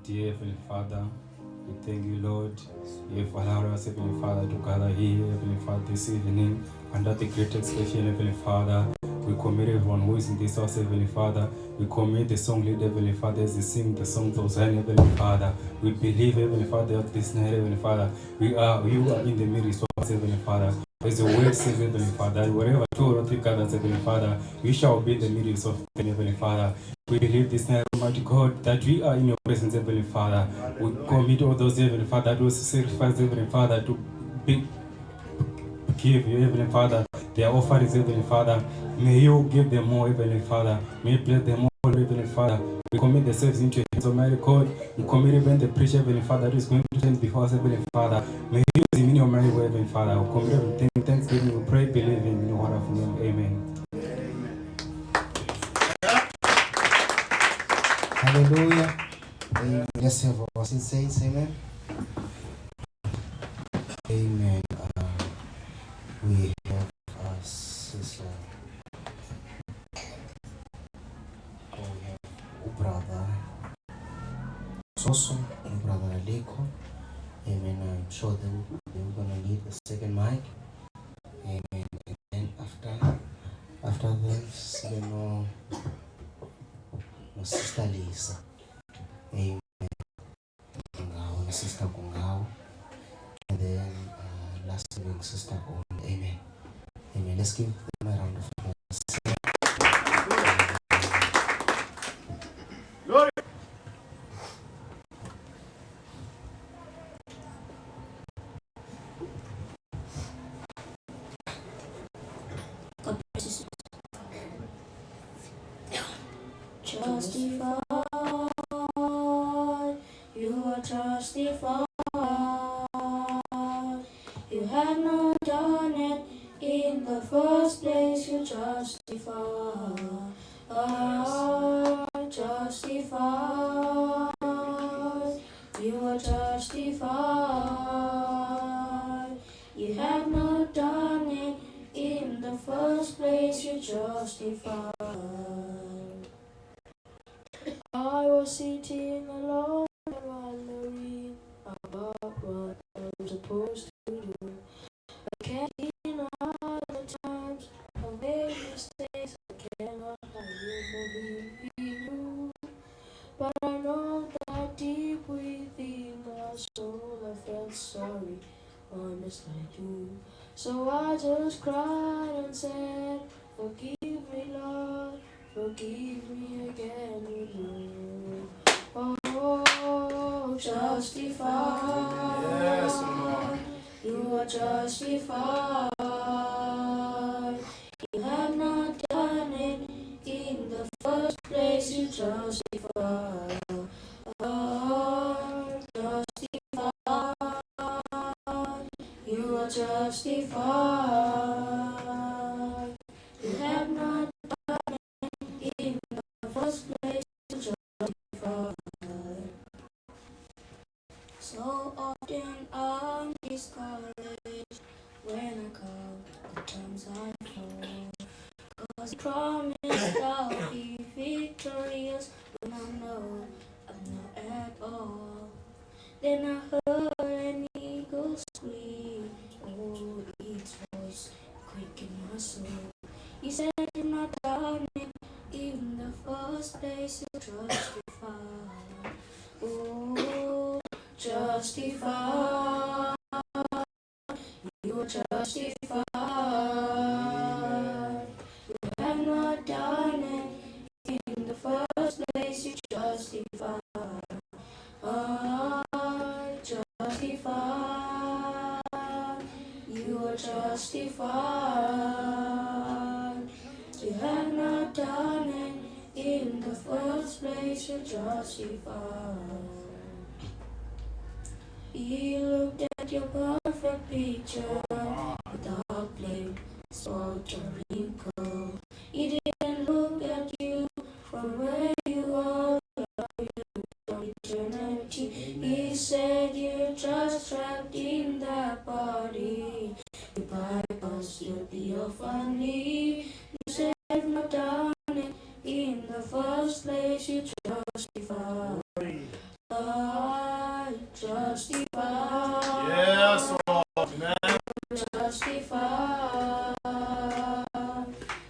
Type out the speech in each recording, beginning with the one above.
Dear Heavenly Father, we thank you, Lord. You have allowed us, Heavenly Father, to gather here, Heavenly Father, this evening under the great expression, Heavenly Father. We commit everyone who is in this house, Heavenly Father. We commit the song leader, Heavenly Father, as they sing the song of Zion, Heavenly Father. We believe, Heavenly Father, of this night, Heavenly Father. You are in the midst of us, Heavenly Father. As the word says, Heavenly Father, wherever two or three gathers, Heavenly Father, we shall be in the midst of Heavenly Father. We believe this night, Almighty God, that we are in your presence, Heavenly Father. We commit all those, Heavenly Father, those sacrifices, Heavenly Father, to give you, Heavenly Father, their offerings, Heavenly Father. May you give them more, Heavenly Father. May you bless them all, Heavenly Father. We commit the service into your hands, Almighty God. We commit even the preacher, Heavenly Father, who is going to stand before us, Heavenly Father. May you use him in your mighty way, Heavenly Father. We commit everything, thanksgiving, we pray, believe in your wonderful name. Amen. Hallelujah. Let's have our saints. Amen. Amen. We have our sister. We have brother Soso and brother Aliko. Amen. I'm sure they're gonna need a second mic. Amen. And then after this, my sister Lisa. Amen. My sister Kungao. And then last week, sister Owen. Amen. Amen. Let's give them a round of applause. Glory. Justified, you are justified. You had not done it in the first place. You justified, justified. You are justified. You have not done it in the first place. You justified. I was sitting alone and wondering about what I'm supposed to do. I can't deny the times I've made mistakes. I cannot believe in you. But I know that deep within my soul I felt sorry, honest like you. So I just cried and said, Forgive me, Lord, forgive me again, Oh, justified. Yes, Lord. You are justified. You have not done it in the first place. You justified. Justified. You are justified. You have not done it in the first place. You justified. So often I'm discouraged when I count the times I fall. 'Cause He promised I'll be victorious when I know I'm not at all. Then I heard an eagle scream, oh, its voice quickened my soul. He said, "You've not done it in the first place. You justified. Oh, justified. You are justified. You have not done it in the first place. You justified. Justified. You are justified. You have not done it in the first place. You justified. He looked at your perfect picture without blame, spot or wrinkle. He didn't look at you from where you are, from eternity. He said you're just trapped in that body. You bypassed your theophany. You said you've not done it in the first place. You justified. Justified. Yes, Lord. Amen. Justified.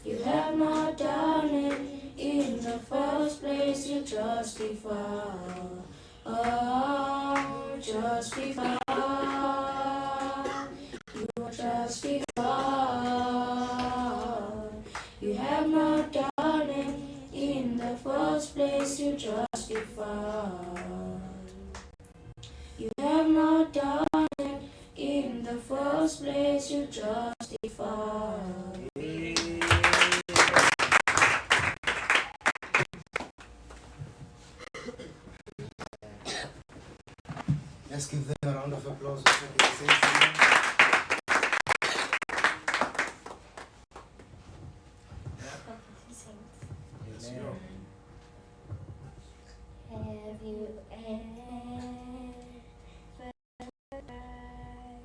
You have not done it in the first place. You justified. Justified. You are justified. You have not done it in the first place. You justified. You have not done it in the first place. You justified. Let's give them a round of applause. So they can say something. Let's go. Have you ever tried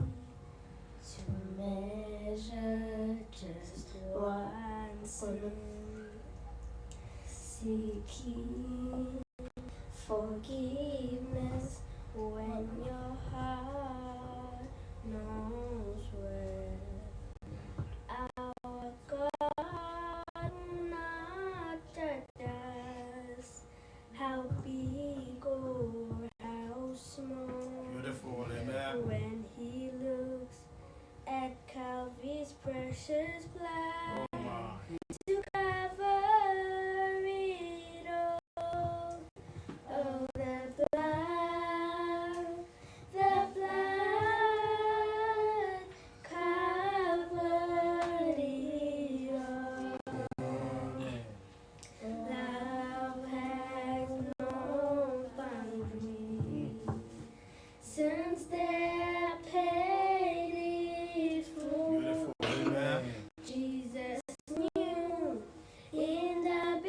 to measure just one sin, seeking forgiveness when your heart knows where? Our God not judge us how big or how small. Beautiful. Amen. When He looks at Calvary's precious blood Oh, my. to cover it all. Oh, the blood covered it all. Love has no boundary. Since there paid it full, Beautiful. Amen. Jesus knew in the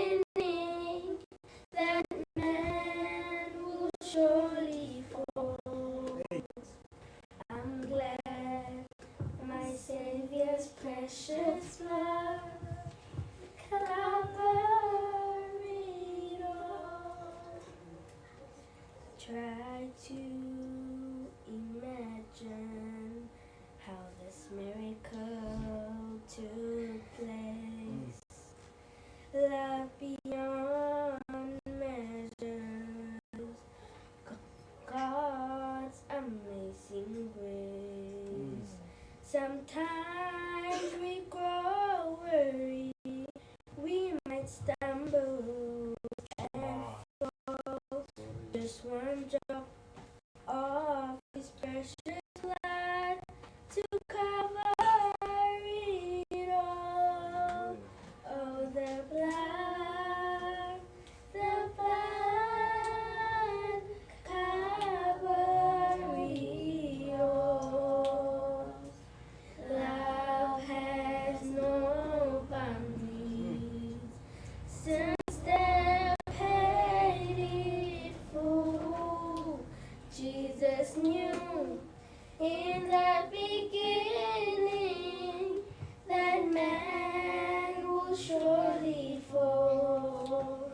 beginning that man would surely fall. I'm glad my Savior's precious blood covered it all. Try to imagine how this miracle took place. Love beyond measures, God's amazing grace. Sometimes we grow Calvary, we might stumble and fall. Just one drop of His precious blood to cover it all. Oh, the blood cover it all. Love has no boundaries, since death paid it full. Jesus knew in the beginning that man will surely fall.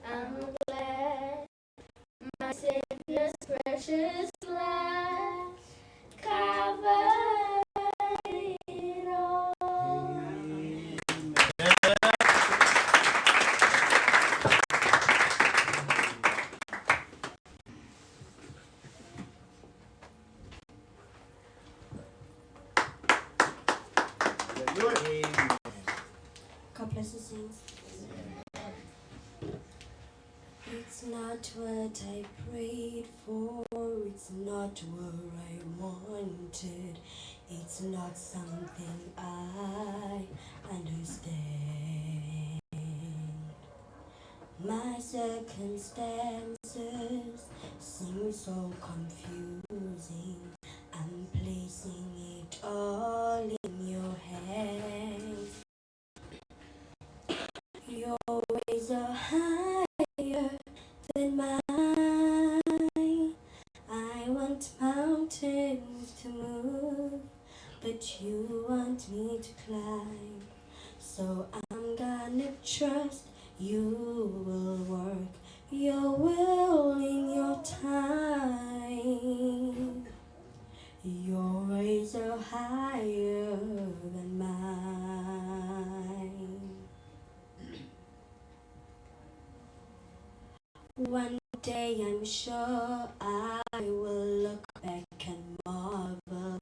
I'm glad my Savior's precious blood covered it all. God bless the saints. It's not what I prayed for, it's not what I wanted, it's not something I understand. My circumstances seem so confusing. I'm placing it all in your hands. Your ways are higher than mine. I want mountains to move, but you want me to climb. So I'm gonna trust you will work your will in your time. Your ways are higher than mine. One day I'm sure I will look back and marvel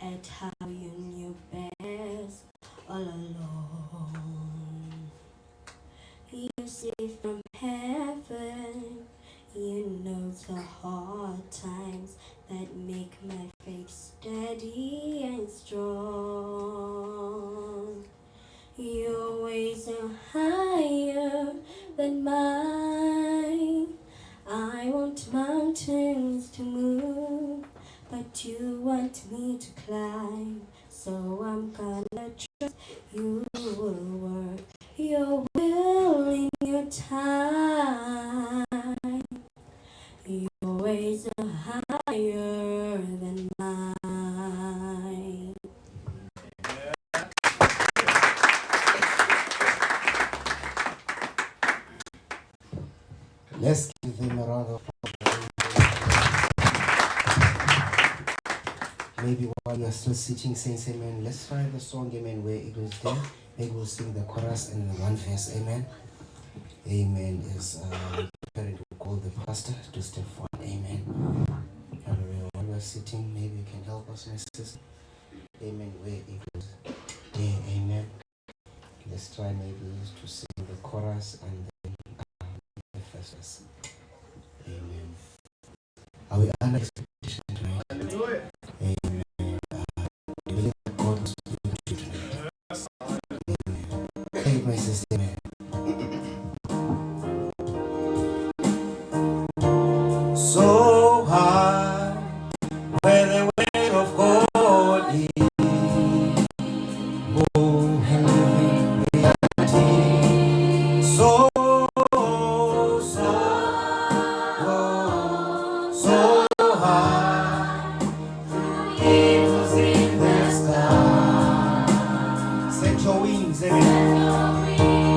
at how you knew best all along. You see from heaven, you know the hard times that make my faith steady and strong. Your ways are higher than mine. I want mountains to move, but you want me to climb. So I'm gonna trust you will work your will in your time. Your ways are higher than mine. Let's give them a round of applause. Maybe while you're still sitting, saints, amen. Let's try the song, amen, where it was there. Maybe we'll sing the chorus and one verse, amen. Amen. Is preparing to call the pastor to step forward, amen. Hallelujah. While we're sitting, maybe you can help us, my sister. Amen. Where it was there, amen. Let's try maybe to sing the chorus and then the first verse. Amen. Are we under expectation tonight? Hallelujah. Amen. We believe that God is with you tonight. Amen. Hey, my sister, amen. So high, where the weight of God is, oh, and living reality. So high, eagles in the sky. Set your wings, amen.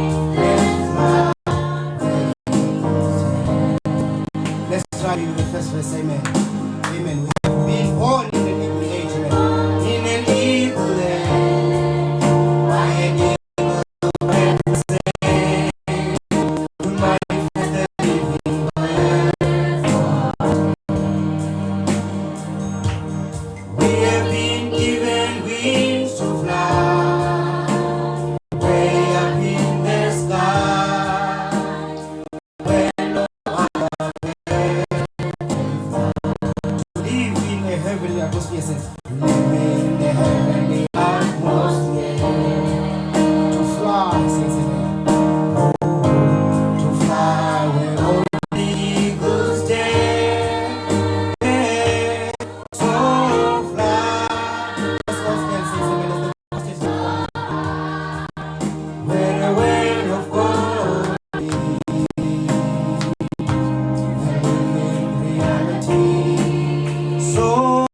heavenly atmosphere says, live in the heavenly atmosphere. To fly, says amen. Oh, to fly where all the eagles dare. So fly. That's what it says amen. That's the message. Where the wind of God and live in reality. So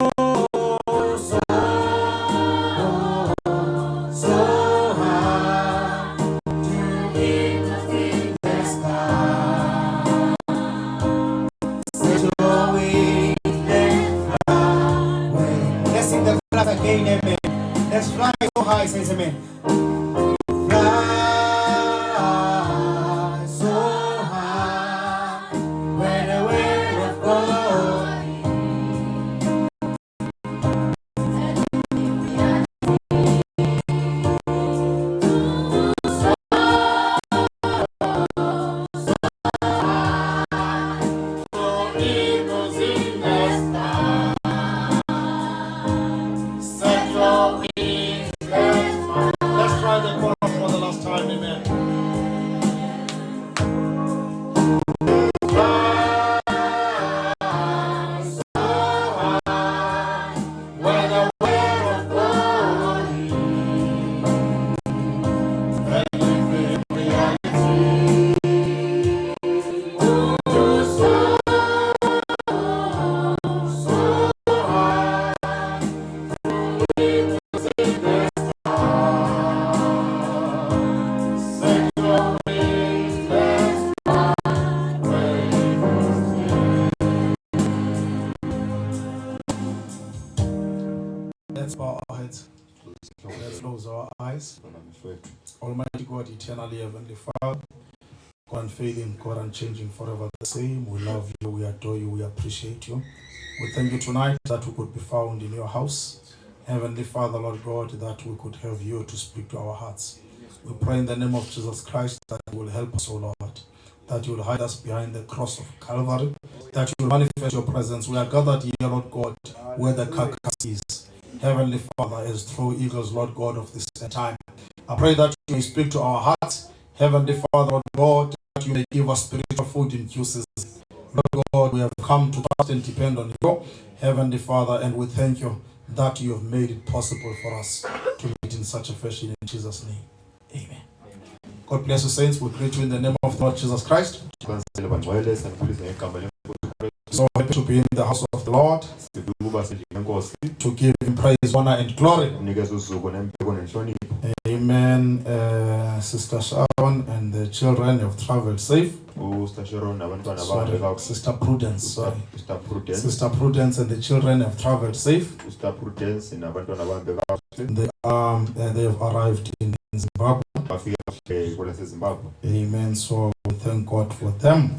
high to in the sky. Set your wings and fly. Let's sing the flag again, amen. Let's fly so high, says amen. Fly so high where the wind of God. Set your wings and fly. Let's try the chorus for the last time, amen. Fly so high where the wind of God and live in reality. So high in the sky. Set your wings and fly where Let's bow our heads. Let's close our eyes. Almighty God, eternally heavenly Father, God unfailing, God unchanging, forever the same. We love you, we adore you, we appreciate you. We thank you tonight that we could be found in your house. Heavenly Father, Lord God, that we could have you to speak to our hearts. We pray in the name of Jesus Christ that you will help us, O Lord, that you will hide us behind the cross of Calvary, that you will manifest your presence. We are gathered here, Lord God, where the carcass is. Heavenly Father, as true eagles, Lord God of this time. I pray that you may speak to our hearts. Heavenly Father, Lord God, that you may give us spiritual food in due season. Lord God, we have come to trust and depend on you, Heavenly Father, and we thank you that you have made it possible for us to meet in such a fashion in Jesus' name. Amen. God bless you, saints. We greet you in the name of the Lord Jesus Christ. So happy to be in the house of the Lord, to give him praise, honor, and glory. Amen. Sister Sharon and the children have traveled safe. Sorry, Sister Prudence. Sorry. Sister Prudence and the children have traveled safe. They have arrived in Zimbabwe. Amen. So we thank God for them.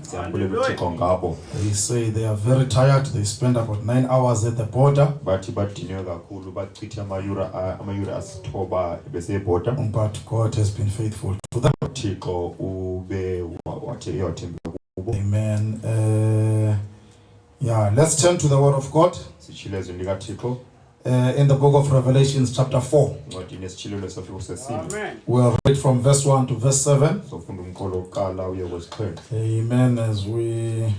They say they are very tired. They spend about 9 hours at the border. But God has been faithful to them. Amen. Let's turn to the Word of God. In the book of Revelation, chapter 4. Amen. We'll read from verse 1 to verse 7. Amen. As we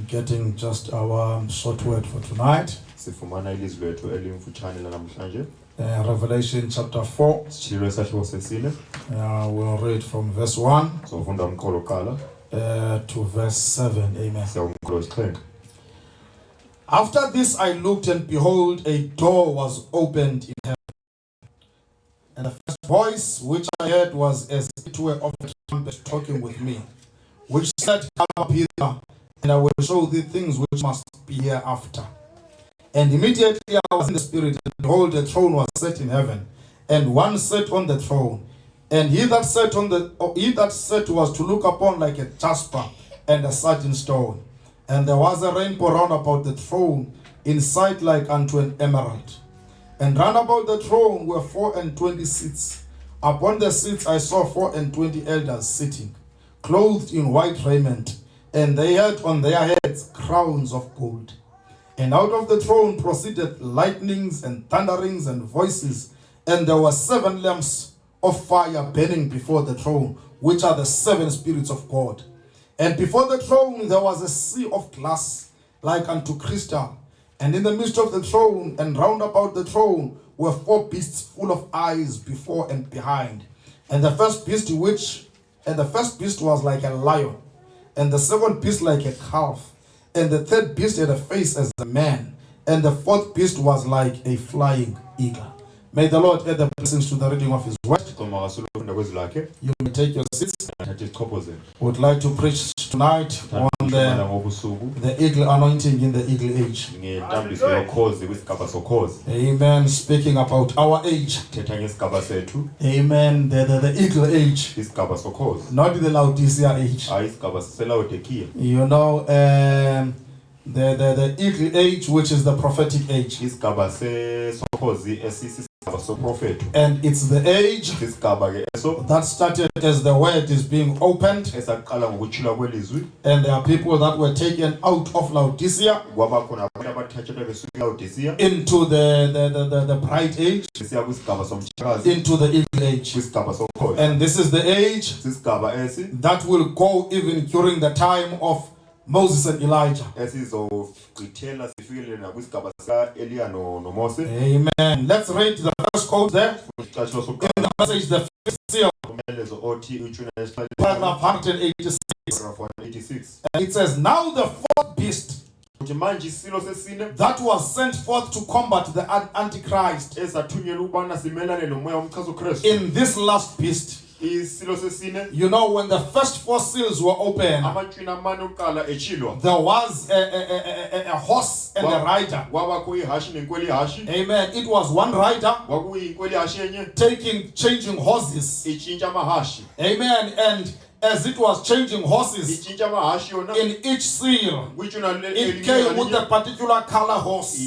getting just our short word for tonight. Revelation chapter 4. We'll read from verse 1 to verse 7. Amen. After this I looked, and behold, a door was opened in heaven. And the first voice which I heard was as it were of a trumpet talking with me, which said, Come up hither, and I will show thee things which must be hereafter. And immediately I was in the Spirit, and behold, a throne was set in heaven, and one sat on the throne. And he that sat was to look upon like a jasper and a sardine stone. And there was a rainbow round about the throne, in sight like unto an emerald. And round about the throne were 24 seats. Upon the seats I saw 24 elders sitting, clothed in white raiment, and they had on their heads crowns of gold. And out of the throne proceeded lightnings and thunderings and voices, and there were 7 lamps of fire burning before the throne, which are the 7 spirits of God. And before the throne there was a sea of glass, like unto crystal. And in the midst of the throne and round about the throne were 4 beasts full of eyes before and behind. And the first beast was like a lion, and the second beast like a calf, and the third beast had a face as a man, and the fourth beast was like a flying eagle. May the Lord add the blessings to the reading of His word. You may take your seats. We would like to preach tonight on the eagle anointing in the eagle age. Amen. Speaking about our age. Amen. The eagle age. Not the Laodicea age. You know, the eagle age, which is the prophetic age. And it's the age that started as the word is being opened, and there are people that were taken out of Laodicea into the bright age, into the eagle age. And this is the age that will go even during the time of Moses and Elijah. Amen. Let's read the first quote there. In the message, the fifth seal, paragraph 186. And it says, now the fourth beast that was sent forth to combat the Antichrist in this last beast. You know, when the first 4 seals were opened, there was a horse and a rider. Amen. It was one rider changing horses. Amen. And as it was changing horses, in each seal, it came with a particular color horse.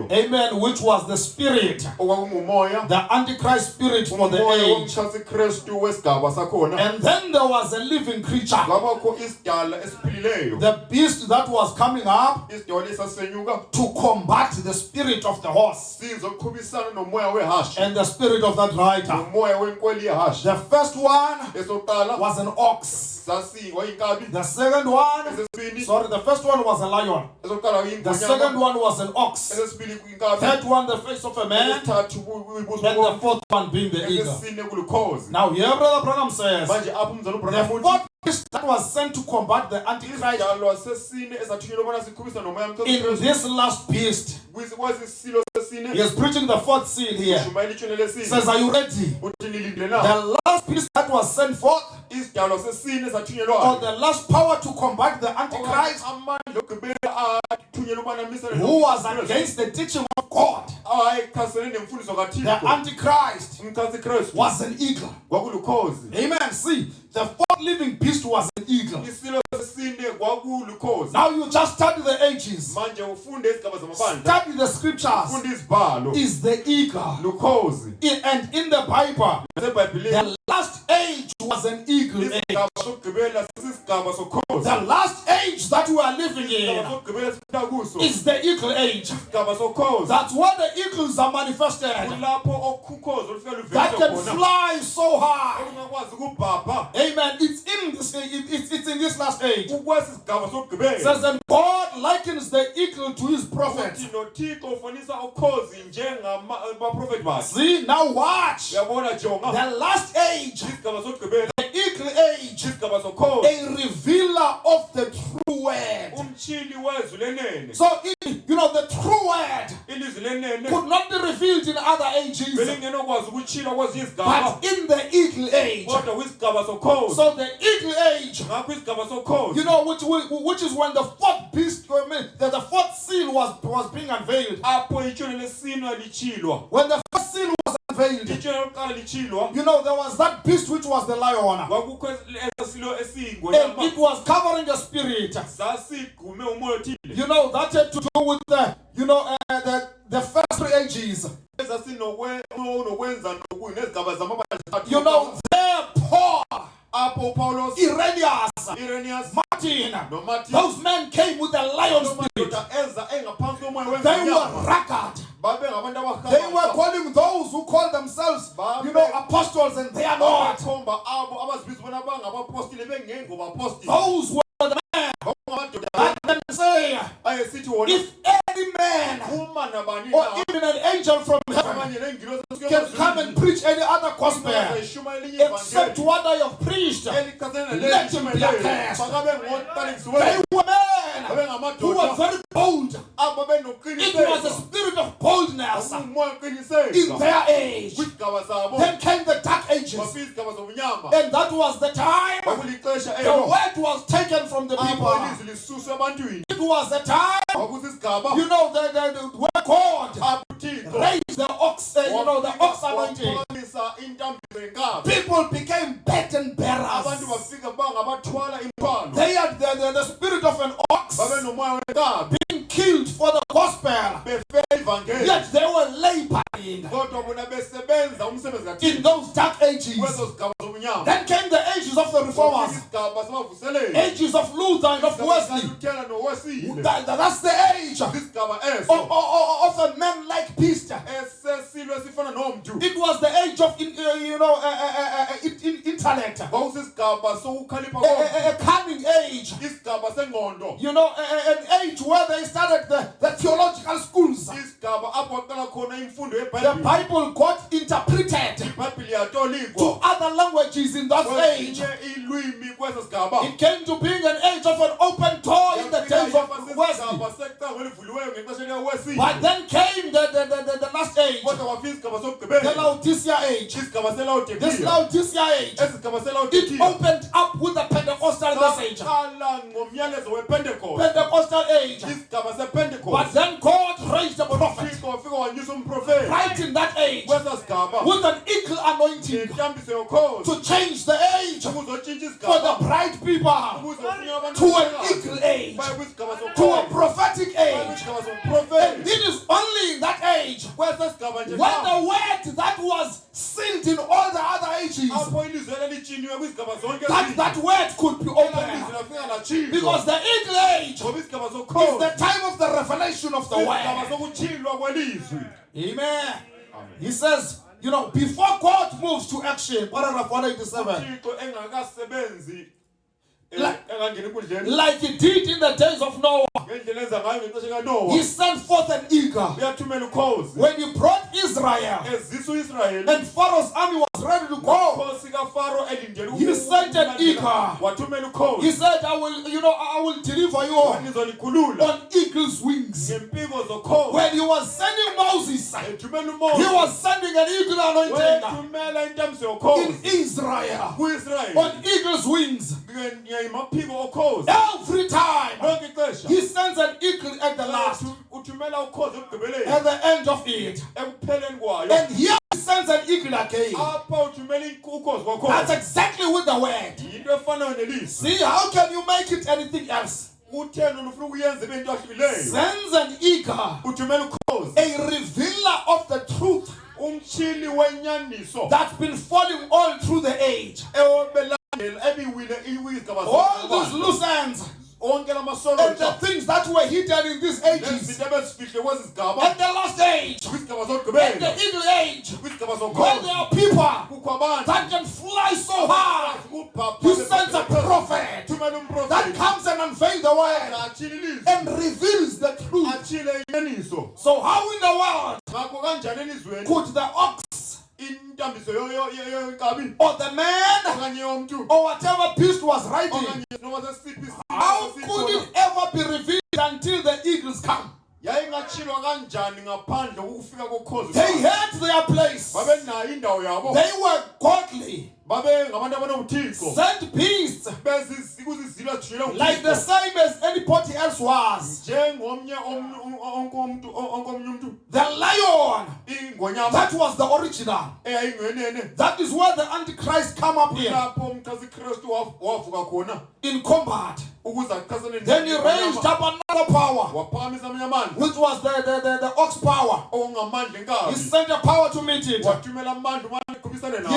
Amen. Which was the spirit, the Antichrist spirit for the age. And then there was a living creature, the beast that was coming up to combat the spirit of the horse and the spirit of that rider. The first one was an ox. The second one, the first one was a lion. The second one was an ox. Third one, the face of a man. And the fourth one being the eagle. Now here Brother Branham says, the fourth beast that was sent to combat the Antichrist in this last beast, he is preaching the 4th seal here. Says, are you ready? The last beast that was sent forth, or the last power to combat the Antichrist, who was against the teaching of God. The Antichrist was an eagle. Amen. See, the 4th living beast was an eagle. Now you just study the ages. Study the scriptures. Is the eagle. And in the Bible, the last age was an eagle age. The last age that we are living in is the eagle age. That's where the eagles are manifested. That can fly so high. Amen. It's in this last age. It says that God likens the eagle to his prophet. See, now watch. The last age, the eagle age, a revealer of the true word. So, you know, the true word could not be revealed in other ages, but in the eagle age. So the eagle age, you know, which is when the 4th beast, the 4th seal was being unveiled. When the first seal was unveiled, you know, there was that beast which was the lion, and it was covering a spirit. You know, that had to do with the, you know, the first 3 ages. You know, there Paul, Irenaeus, Martin, those men came with a lion spirit. they were rugged. They were calling those who call themselves, apostles, and they are not. Those were the men that can say, if any man or even an angel from heaven can come and preach any other gospel except what I have preached, let him be accursed. They were men who were very bold. It was a spirit of boldness in their age. Then came the dark ages, and that was the time the word was taken from the people. It was the time, the word God raised the ox, the ox anointing. People became burden bearers. They had the spirit of an ox being killed for the gospel, yet they were laboring in those dark ages. Then came the ages of the reformers, ages of Luther and of Wesley. That's the age of a man like Beast. It was the age of intellect, a cunning age, an age where they started the theological schools. The Bible got interpreted to other languages in that age. It came to being an age of an open door in the days of Wesley. But then came the last age, the Laodicea age. This Laodicea age, it opened up with the Pentecostal message. Pentecostal age. But then God raised a prophet right in that age with an eagle anointing to change the age for the bright people to an eagle age, to a prophetic age. And it is only in that age when the word that was sealed in all the other ages, that word could be opened. Because the eagle age is the time of the revelation of the word. Amen. He says, before God moves to action, paragraph 187, like he did in the days of Noah, he sent forth an eagle. When he brought Israel and Pharaoh's army was ready to go, he sent an eagle. He said, I will deliver you on eagle's wings. When he was sending Moses, he was sending an eagle anointing in Israel on eagle's wings. Every time he sends an eagle at the last, at the end of it, and here he sends an eagle again. That's exactly with the word. See, how can you make it anything else? Sends an eagle, a revealer of the truth that's been falling all through the age. All those loose ends and the things that were hidden in these ages, and the last age, and the eagle age, where there are people that can fly so high, he sends a prophet that comes and unveils the word and reveals the truth. So how in the world could the ox or the man or whatever beast was riding, how could it ever be revealed until the eagles come? They had their place. They were godly. Sent beasts like the same as anybody else was. The lion, that was the original. That is where the Antichrist come up here in combat. Then he raised up another power, which was the ox power. He sent a power to meet it. He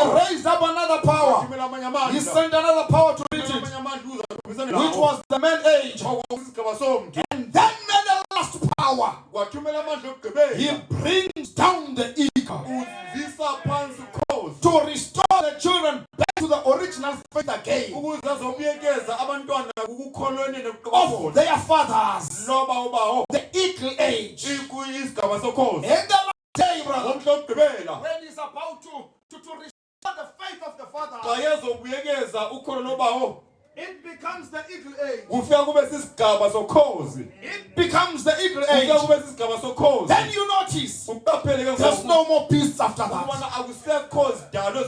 raised up another power. He sent another power to meet it, which was the man age. And then the last power power, he brings down the eagle to restore the children back to the original faith again of their fathers, the eagle age. In the last day, brother, when he's about to restore the faith of the fathers, it becomes the eagle age. It becomes the eagle age. Then you notice there's no more peace after that.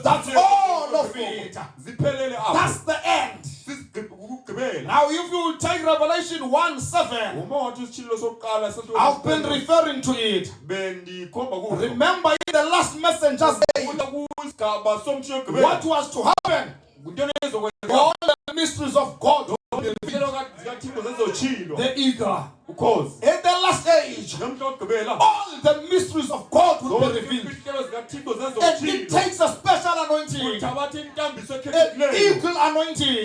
That's all of it. That's the end. Now if you take Revelation 1:7, I've been referring to it. Remember in the last messenger's day, what was to happen? All the mysteries of God, the eagle. In the last age, all the mysteries of God will be revealed. And it takes a special anointing, an eagle anointing,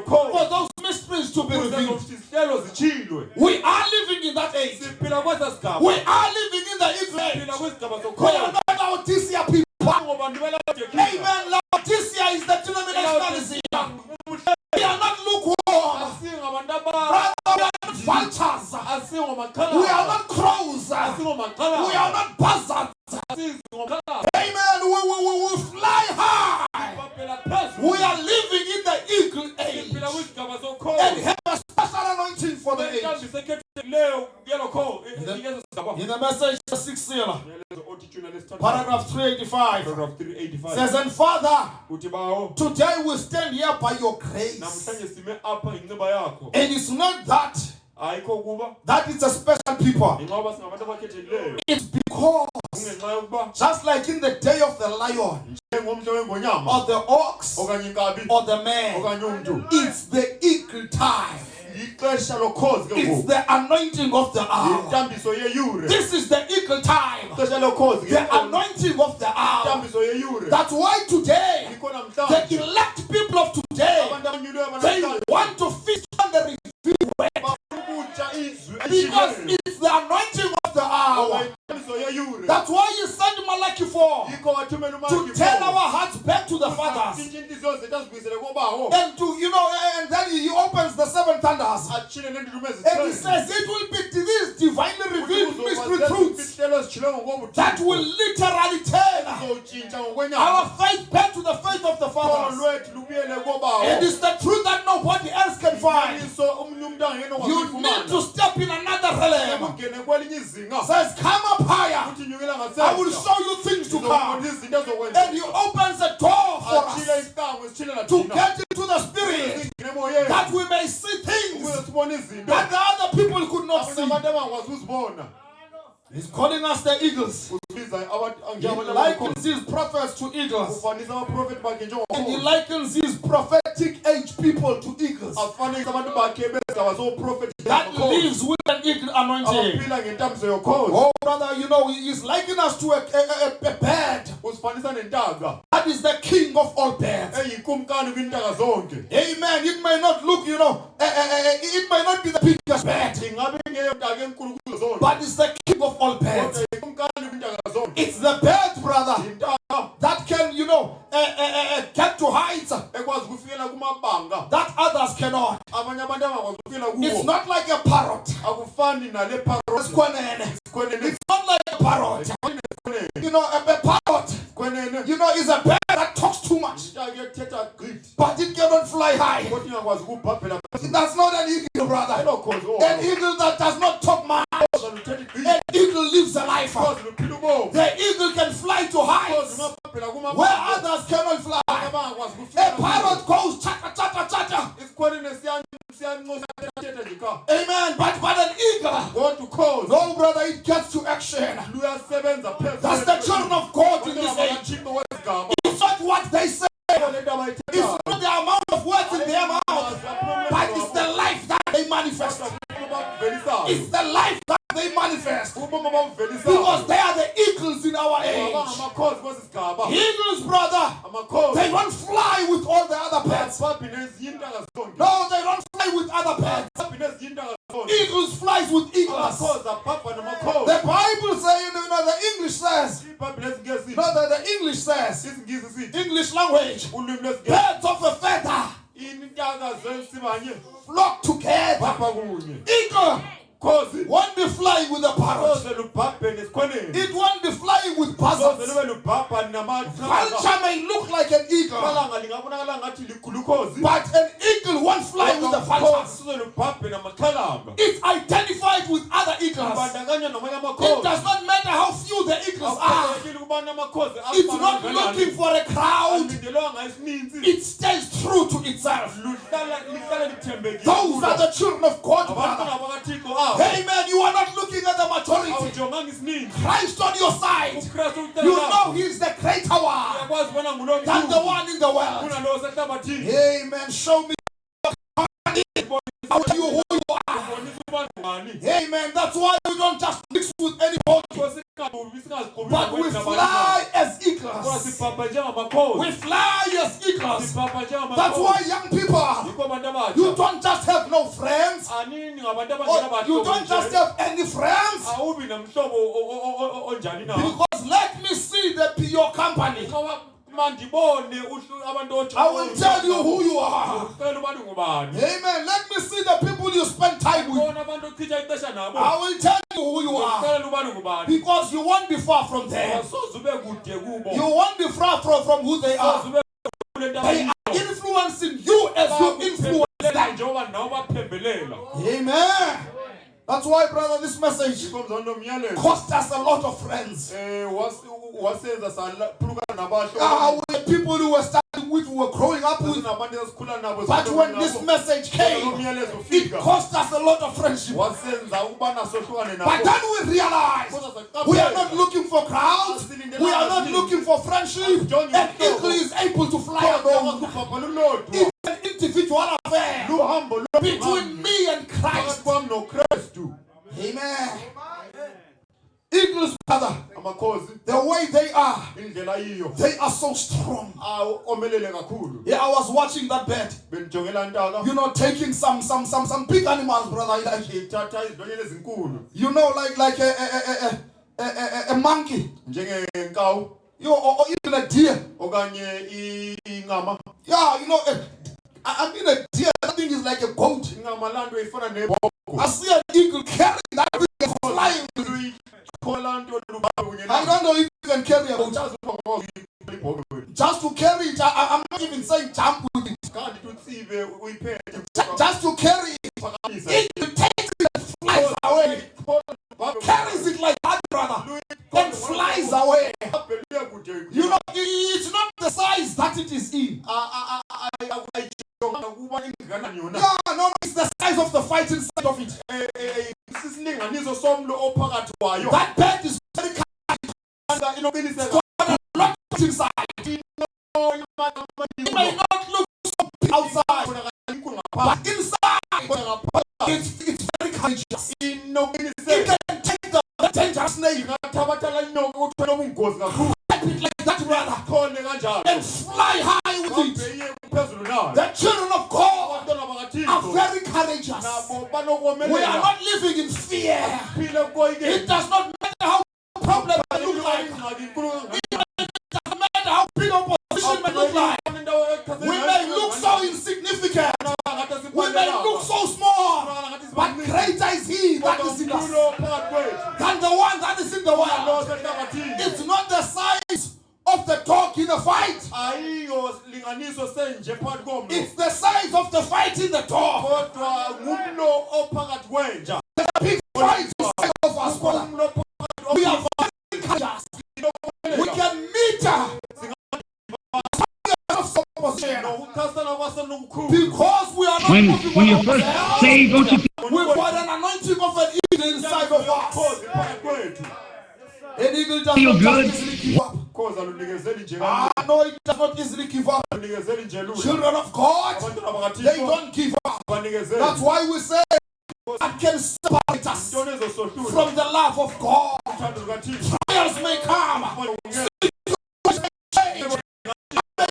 for those mysteries to be revealed. We are living in that age. We are living in the eagle age. We are not Laodicea people. Amen. Laodicea is the denominationalism. We are not lukewarm. Rather, we are not vultures. We are not crows. We are not buzzards. Amen. We fly high. We are living in the eagle age and have a special anointing for the age. In the message 6 seal, paragraph 385 says, and Father, today we stand here by your grace. And it's not that it's a special people. It's because just like in the day of the lion or the ox or the man, it's the eagle time. It's the anointing of the hour. This is the eagle time. The anointing of the hour. That's why today, the elect people of today, they want to feast on the revealed word. Because it's the anointing of the hour. That's why you sent Malachi 4 to tell our hearts back to the fathers. And to, and then he opens the 7 thunders. And he says it will be these divinely revealed mystery truths that will literally turn our faith back to the faith of the fathers. And it's the truth that nobody else can find. You need to step in another realm. Says, come up higher. I will show you things to come. And he opens a door for us to get into the spirit, that we may see things that the other people could not see. He's calling us the eagles. He likens his prophets to eagles. And he likens his prophetic age people to eagles. That lives with an eagle anointing. Oh, brother, he's likening us to a bird. That is the king of all birds. Amen. It may not look, it may not be the biggest bird, but it's the king of all birds. It's the bird, brother, that can, get to heights that others cannot. It's not like a parrot. It's not like a parrot. A parrot, is a bird that talks too much, but it cannot fly high. That's not an eagle, brother. An eagle that does not talk much. An eagle lives a life. The eagle can fly to heights where others cannot fly. A parrot goes chatter, chatter, chatter. Amen. But an eagle, no, brother, it gets to action. That's the children of God in this age. It's not what they say. It's not the amount of words in their mouth, but it's the life that they manifest. It's the life that they manifest. Because they are the eagles in our age. Eagles, brother, they don't fly with all the other birds. No, they don't fly with other birds. Eagles flies with eagles. Brother, the English says, English language, birds of a feather flock together. Eagle won't be flying with a parrot. It won't be flying with buzzards. Vulture may look like an eagle, but an eagle won't fly with the vultures. It's identified with other eagles. It does not matter how few the eagles are. It's not looking for a crowd. It stays true to itself. Those are the children of God, brother. Amen. You are not looking at the majority. Christ on your side. You know He's the greater one than the one in the world. Amen. Show me who you are. Amen. That's why we don't just mix with anybody, but we fly as eagles. We fly as eagles. That's why young people, you don't just have no friends, or you don't just have any friends, because let me see your company. I will tell you who you are. Amen. Let me see the people you spend time with. I will tell you who you are. Because you won't be far from them. You won't be far from who they are. They are influencing you as you influence them. Amen. That's why, brother, this message cost us a lot of friends. People who were starting with, who were growing up with. But when this message came, it cost us a lot of friendship. But then we realized we are not looking for crowds. We are not looking for friendship. An eagle is able to fly alone. It's an individual affair between me and Christ. Amen. Eagles, brother, the way they are so strong. Yeah, I was watching that bird. You know, taking some big animals, brother. You know, like a monkey. Or even a deer. Yeah, you know, I mean a deer. That thing is like a goat. I see an eagle carrying that thing flying. I don't know if you can carry a boat. Just to carry it, I'm not even saying jump with it. Just to carry it, it takes it and flies away. Carries it like that, brother, and flies away. You know, it's not the size that it is in. Yeah, no, it's the size of the fight inside of it. That bird is very kind. Inside. It may not look so big outside, but inside, it's very courageous. It can take the dangerous snake, like that, brother, and fly high with it. The children of God are very courageous. We are not living in fear. It does not matter how problems look like. It doesn't matter how big opposition may look like. We may look so insignificant. We may look so small. But greater is He that is in us than the one that is in the world. It's not the size of the dog in the fight. It's the size of the fight in the dog. There's a big fight inside of us, brother. We are very courageous. We can meet because we are not when you're first saved, don't you we've got an anointing of an eagle inside of us. An eagle does feel not good? easily give up. No, it does not easily give up. Children of God, they don't give up. That's why we say that can separate us from the love of God. Trials may come.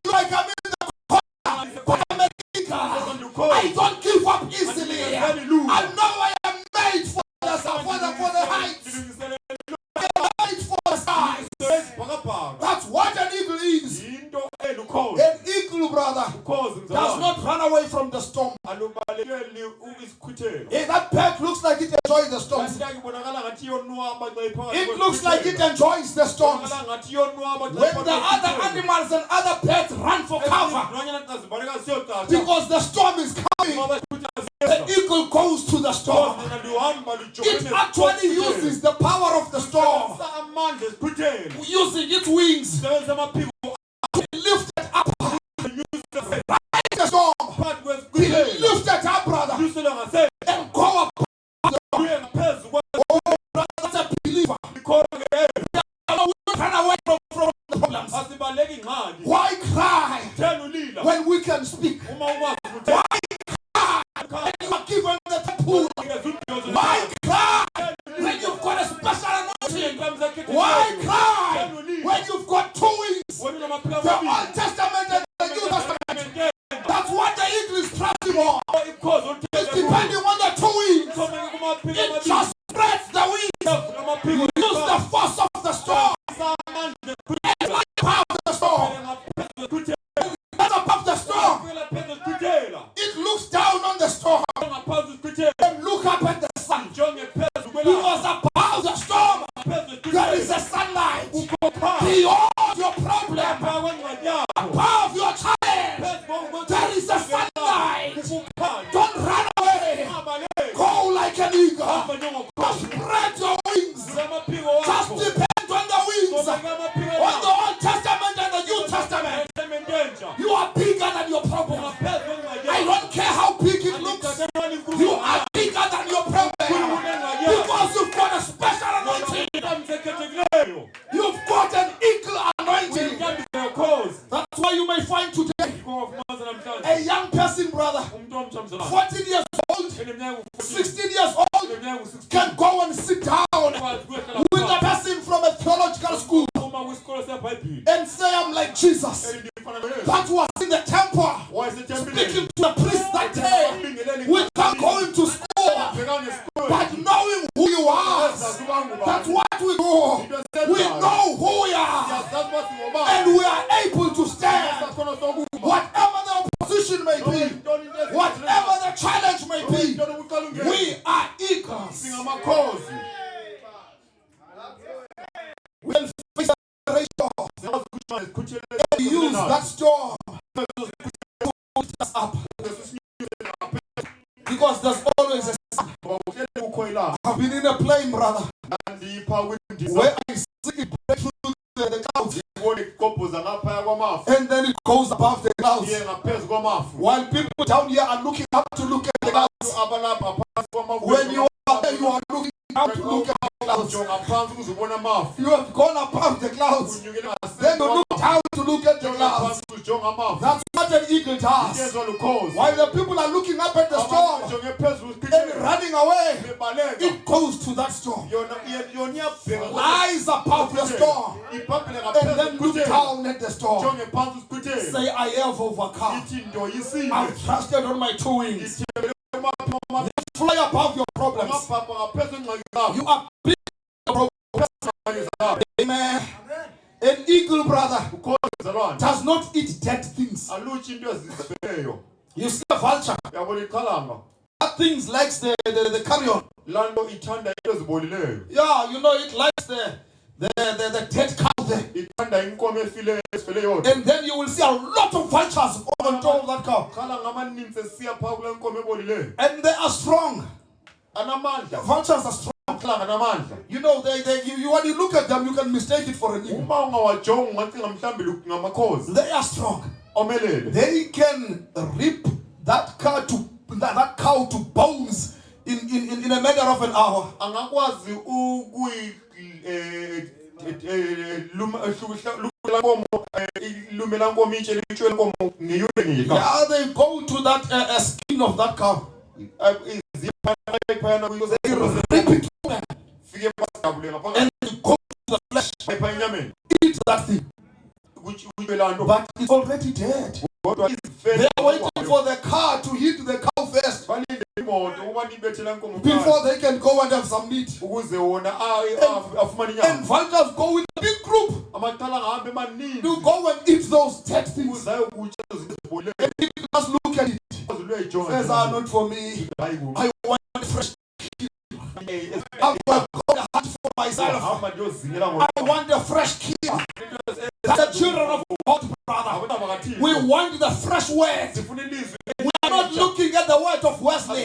Like I'm in the corner, but I'm a eagle. I don't give up easily. I know I am made for the heights. I am made for the skies. I that bird looks like it enjoys the storms. It looks like it enjoys the storms. When the other animals and other birds run for cover because the storm is coming, the eagle goes to the storm. It actually uses the power of the storm, using its wings to lift it up. The storm, be lifted up, brother, and go up. Oh, brother, that's a believer. Run away from the problems. Why cry when we can speak? Why cry when you are given the pool? Why cry when you've got a special anointing? Why cry when you've got 2 wings? The Old Testament and the New Testament. That's what the eagle is trusting on. It's depending on the 2 wings. It just spreads the wings. You use the force of the storm. Above the storm. That's above the storm. It looks down on the storm and look up at the sun. Because above the storm there is a sunlight. Beyond your problem, above your challenge, there is a sunlight. Don't run away. Go like an eagle. Spread your wings. Just depend on the wings. On the Old Testament and the New Testament. You are bigger than your problem. I don't care how big it looks. You are bigger than your problem. Because you've got a special anointing. You've got an eagle anointing. That's why you may find today a young person, brother, 14 years old, 16 years old, can go and sit down with a person from a theological school and say, I'm like Jesus. That was in the temple, speaking to the priest that day, without going to school, but knowing who you are. That's what we do. We know who we are, and we are able to stand. Whatever the opposition may be, whatever the challenge may be, we are eagles. We will face the storm and use that storm to put us up. Because there's always a sun. I've been in a plane, brother, where I see it break through the clouds, and then it goes above the clouds, while people down here are looking up to look at the clouds. When you are there, you are looking up to look at the clouds. You have gone above the clouds, then you look down to look at the clouds. That's what an eagle does. While the people are looking up at the storm and running away, it goes to that storm, lies above the storm, and then look down at the storm. Say, I have overcome. I've trusted on my 2 wings. Fly above your problems. You are big. Amen. An eagle, brother, does not eat dead things. You see a vulture, that thing likes the carrion. Yeah, you know, it likes the dead cow there. And then you will see a lot of vultures on top of that cow. And they are strong. The vultures are strong. You know, when you look at them, you can mistake it for an eagle. They are strong. They can rip that cow to bones in a matter of an hour. Yeah, they go to that skin of that cow. They rip it open. And they go to the flesh. Eat that thing. But it's already dead. They are waiting for the car to hit the cow first before they can go and have some meat. And vultures go in a big group to go and eat those dead things. And people just look at it. Says are not for me. I want fresh. I've got a heart for myself. I want a fresh kill. The children of God, brother. We want the fresh word. We are not looking at the word of Wesley.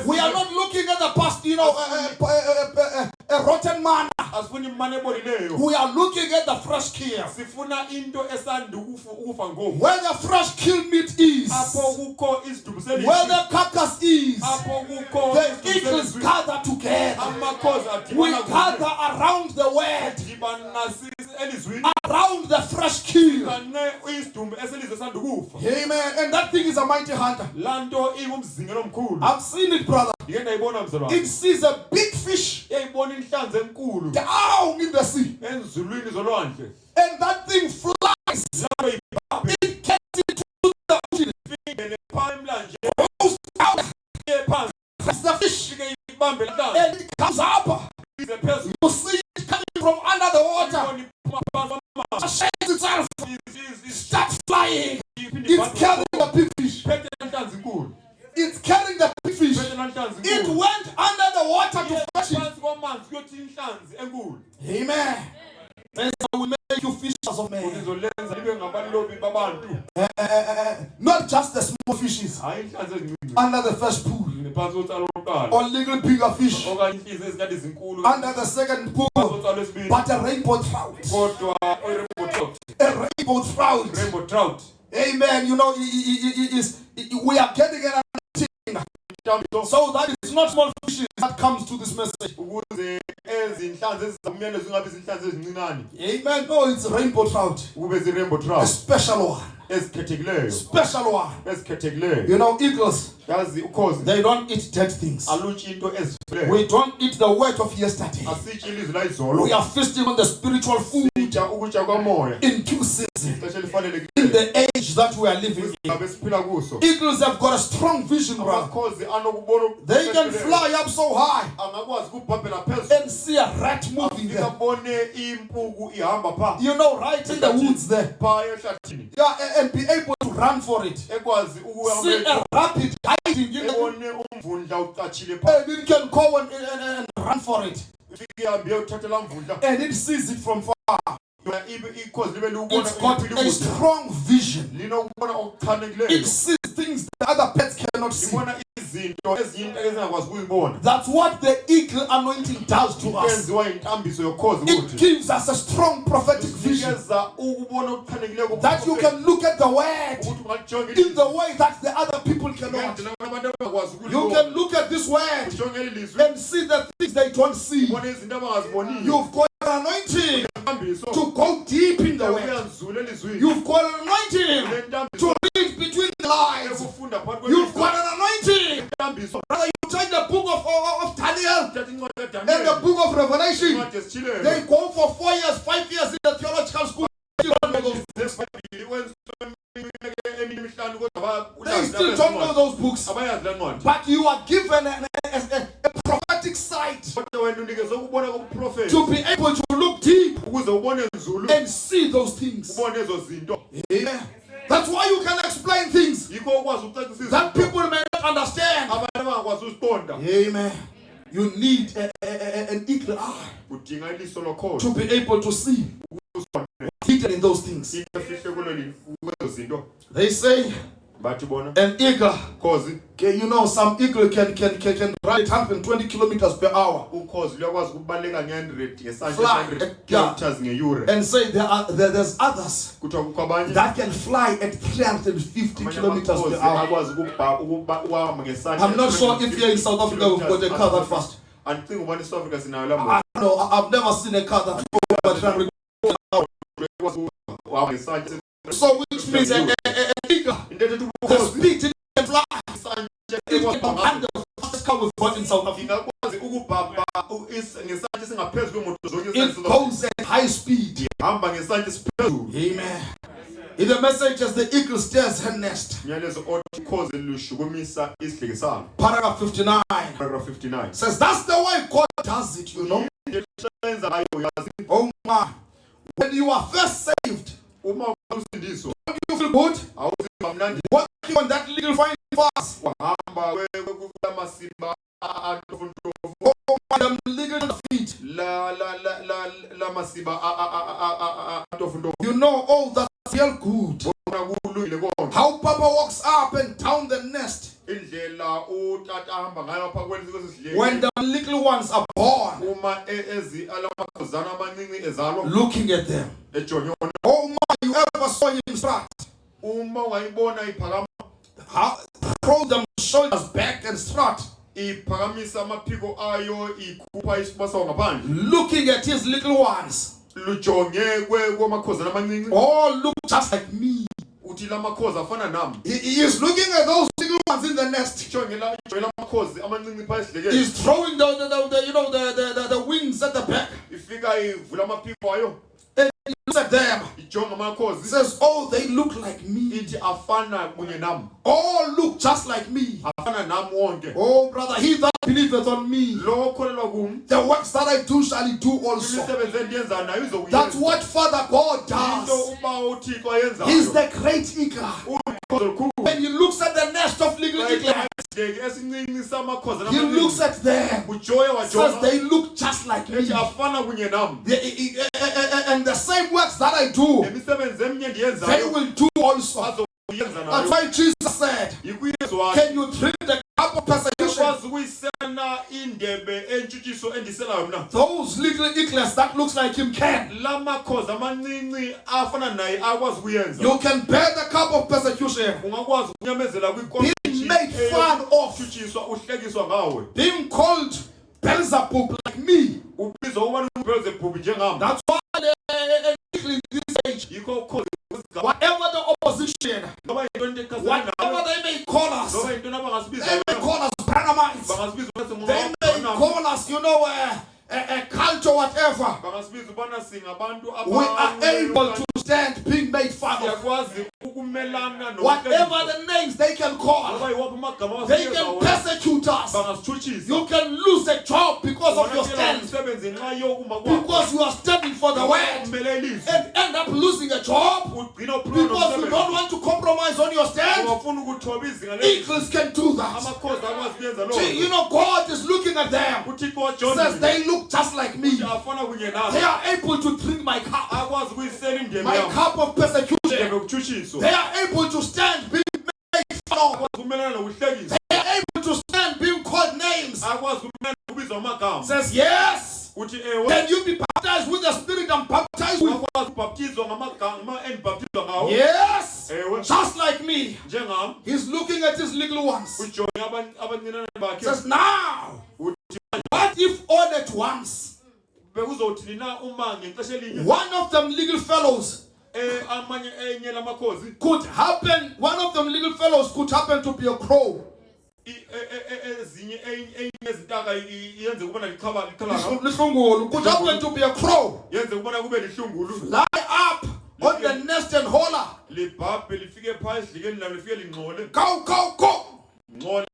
We are not looking at the past, a rotten man. We are looking at the fresh kill. Where the fresh kill meat is, where the carcass is, the eagles gather together. We gather around the word, around the fresh kill. Amen. And that thing is a mighty hunter. I've seen it, brother. It sees a big fish down in the sea. And that thing flies. It gets into the ocean. Goes out. That's the fish. And it comes up. You see it coming from under the water. It shakes itself. Starts flying. It's carrying the big fish. It's carrying the big fish. It went under the water to fetch it. Amen. And so we make you fishers of men. Not just the small fishes under the first pool, or little bigger fish under the second pool, but a rainbow trout. A rainbow trout. Amen. We are getting an understanding. So that it's not small fishes that comes to this message. Amen. No, it's a rainbow trout. A special one. Special one. Eagles, they don't eat dead things. We don't eat the word of yesterday. We are feasting on the spiritual food in due season, in the age that we are living in. Eagles have got a strong vision, brother. They can fly up so high and see a rat moving there. Right in the woods there. Yeah, and be able to run for it. See a rabbit hiding in the woods, and it can go and run for it. And it sees it from far. It's got a strong vision. It sees things that other pets cannot see. That's what the eagle anointing does to us. It gives us a strong prophetic vision that you can look at the word in the way that the other people cannot. You can look at this word and see the things they don't see. You've got an anointing to go deep in the word. You've got an anointing to read between the lines. You've got an anointing. Brother, you take the book of Daniel and the book of Revelation. They go for 4 years, 5 years in the theological school. They still don't know those books. But you are given a prophetic sight to be able to look deep and see those things. Amen. That's why you can explain things that people may not understand. Amen. You need an eagle eye to be able to see in those things. They say an eagle, some eagle can ride 120 kilometers per hour. Fly, and say there's others that can fly at 350 kilometers per hour. I'm not sure if here in South Africa we've got a car that fast. I don't know, I've never seen a car that goes. So which means an eagle, the speed it can fly. It can command the fastest car we've got in South Africa. It goes at high speed. Amen. In the messages, the eagle stares her nest. Paragraph 59 says that's the way God does it, Oh my. When you are first saved, don't you feel good? Working on that little fine fast. wahamba kulamasiba antofuntofu Oh, them little feet. la masiba antofuntofu. You know, oh, that's real good. Kulungile konke. How Papa walks up and down the nest Indlela utata ahamba ngayo apha kwesisidleke. when the little ones are born, Uma alamakhosana amancane ezalwa looking at them. ejonyona. Oh my, you ever saw him strut? Uma wayibona iphakama How throw them shoulders back and strut, iphakamisa amaphiko ayo ikhupha isibasawo ngaphandle. looking at his little ones. Lujonge kwamakhosana amancane. All look just like me. Uthi lamakhosi afana nami. He is looking at those little ones in the nest. Jonge lamakhosi amancane pha esidlekeni. He's throwing the wings at the back. Ifika ivula amaphiko ayo. And he looks at them. Ijonga amakhosi. Says, oh, they look like me. Ithi afana kunye nami. All look just like me. Afana nami wonke. Oh, brother, he that believeth on me, Lo kholelwa kum. the works that I do shall he do also. Imisebenzi endiyenzayo nayo izokuyenza. That's what Father God Into does. uba uThixo ayenzayo. He's the great eagle. Ukhozi olukhulu. When he looks at the nest of little eagles, Esincinci samakhosi he looks at them. ujoye Says wajonga. they look just like me. Ethi afana kunye nami. And the same works that I do, Imisebenzi eminye they endiyenzayo will do also. azokuyenza That's nayo. why Jesus said, Yikuyezwa. can you drink the cup of persecution? Ukwazi ukuyisela indebe entshutshiso endiselayo mina. Those little eagles that looks like him can. Lamakhosi amancinci afana naye akwazi ukuyenza. You can bear the cup of persecution. Ungakwazi ukunyamezela Being made fun of. utshutshiswa uhlekiswa ngawe. Being called Beelzebub like me. Ubizwa uba uBeelzebub njengami. That's why the eagle in this age, Yikho ukhozi whatever the opposition, noba into entekazana whatever they may call us, noba into abangasibiza they may call us Branhamites, bangasibiza ukuthi they may call us, a cult or whatever. bangasibiza ubana singabantu We are able to stand being made fun of. siyakwazi ukumelana Whatever the names they can call, noba iwaphi amagama they can persecute us. bangasitshutshisa. You can lose a job because of your stand, umsebenzi ngenxa yokuma kwakho. because you are standing for the word, Umele ilizwi. and end up losing a job Ugcina uphulwa because you don't want to compromise on your stand. ungafuna ukuthoba izinga leli. Eagles can do that. Amakhosi akwazi kuyenza See, you lokho. know, God is looking at them. uThixo Says wajona they look just like me. afana kunye They nami. are able to drink my cup, Akwazi ukuyisela indebe my yami. cup of persecution. Indebe yokutshutshiswa. They are able to stand being made fun of. Akwazi ukumelana nokuhlekiswa. They are able to stand being called names. Akwazi ukumelana nokubizwa amagama. Says yes. Uthi ewe Can you be baptized with the Spirit and baptized with? akwazi ukubhaptizwa ngamagama endibhaptizwa ngawo. Yes. Ewe Just like me. njengami. He's looking at his little ones. Ujonge abancinane bakhe. Says now, Uthi what if all at once bekuzothini na uma ngexesha elinye one of them little fellows amanye enye lamakhosi could happen? One of them little fellows could happen to be a crow. ezinye enye izintaka yenze kubona liqhala Lihlungulu could happen to be a crow. yenze kubona kube lihlungulu Fly up on the nest and holler. libhabhe lifike phaa esidlikeni lalo lifike lingxole Go, go, go. ngxole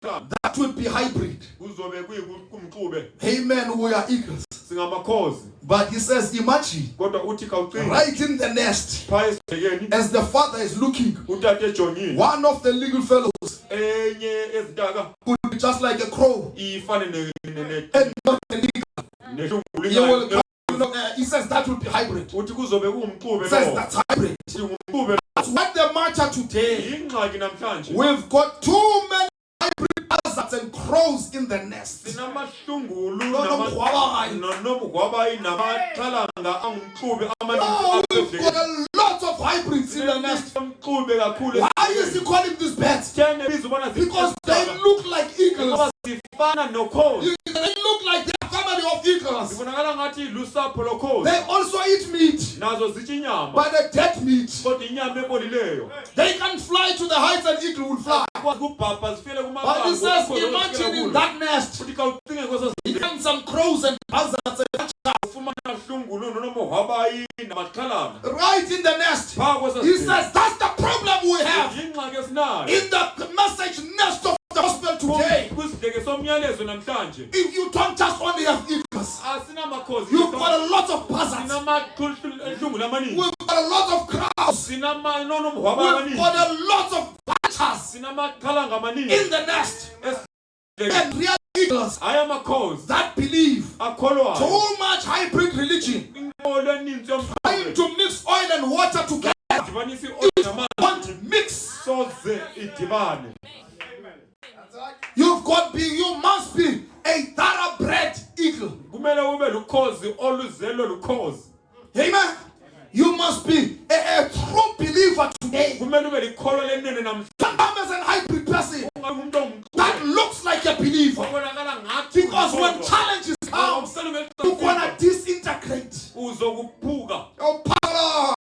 That would be hybrid. kuzobe kumxube Amen. We are eagles. singamakhosi But he says, imagine kodwa uthi khawucinga right in the nest, phaa esidlikeni as the father is looking, utata ejongile one of the little fellows enye ezintaka could be just like a crow ifane and not an eagle. nehlungulu He will come, he says that will be hybrid. uthi kuzobe kuwumxube Says lo that's hybrid. ngumxube That's what the matter today. ingxaki namhlanje We've got too many hybrid buzzards and crows in the nest. sinamahlungulu Nomgwabayi. nomgwabayi namaxhalanga angumxube Oh, we've got a lot of hybrids in the nest. amxube kakhulu Why is he calling these birds? Because they look like eagles. zifana nokhozi They look like they're a family of eagles. zibonakala ngathi lusapho lokhozi They also eat meat, nazo zitya inyama but a dead meat. kodwa inyama ebolileyo They can fly to the heights and eagle will fly. akwazi ukubhabha zifele But he says, imagine in that nest, uthi kawucinge kweso he finds some crows and buzzards ufumana hlungulu nonomgwabayi namaxhalanga right in the nest. phaa kweso He says, that's the problem we have ingxaki esinayo in the message nest of the gospel today. kwisidleke somyalezo namhlanje If you don't just only have eagles, asinamakhozi you've got a lot of buzzards. sinamahlungulu amaningi We've got a lot of crows. nonomgwabayi We've got amaningi a lot of vultures. in the nest. And real eagles I am a cause. that believe Akholwayo. too much hybrid religion, Inkolo eninzi yomqondo. trying to mix oil and water together. Dibanisa i-oil You namanzi. want mix. Soze idibane. You must be a thoroughbred eagle. Kumele ube lukhozi oluzelwe lukhozi. Amen. You must be a true believer today. Kumele ube likholwa lenene namhlanje. Come as an hybrid person Ungabe umuntu that looks like a believer. obonakala ngathi Because when challenges come, you're gonna disintegrate. uzokuphuka. Oh, power.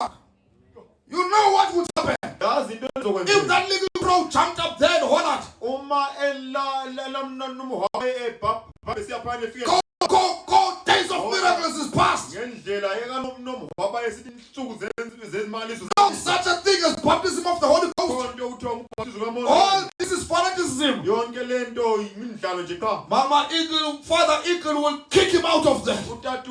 You know what would happen Yazi into if ezokwenzeka. that little crow jumped up there and hollered, Uma elalamnumuhabe ebhabha besiya phana efike go, days of miracles is past. ngendlela ekanomhwaba esithi insuku zezimaliso. No such a thing as baptism of the Holy Ghost. Konke uthiwa ngubhaptizo kaMoya. All this is fanaticism. Yonke lento imidlalo nje cha. Mama Eagle, Father Eagle will kick him out of there. Uthatha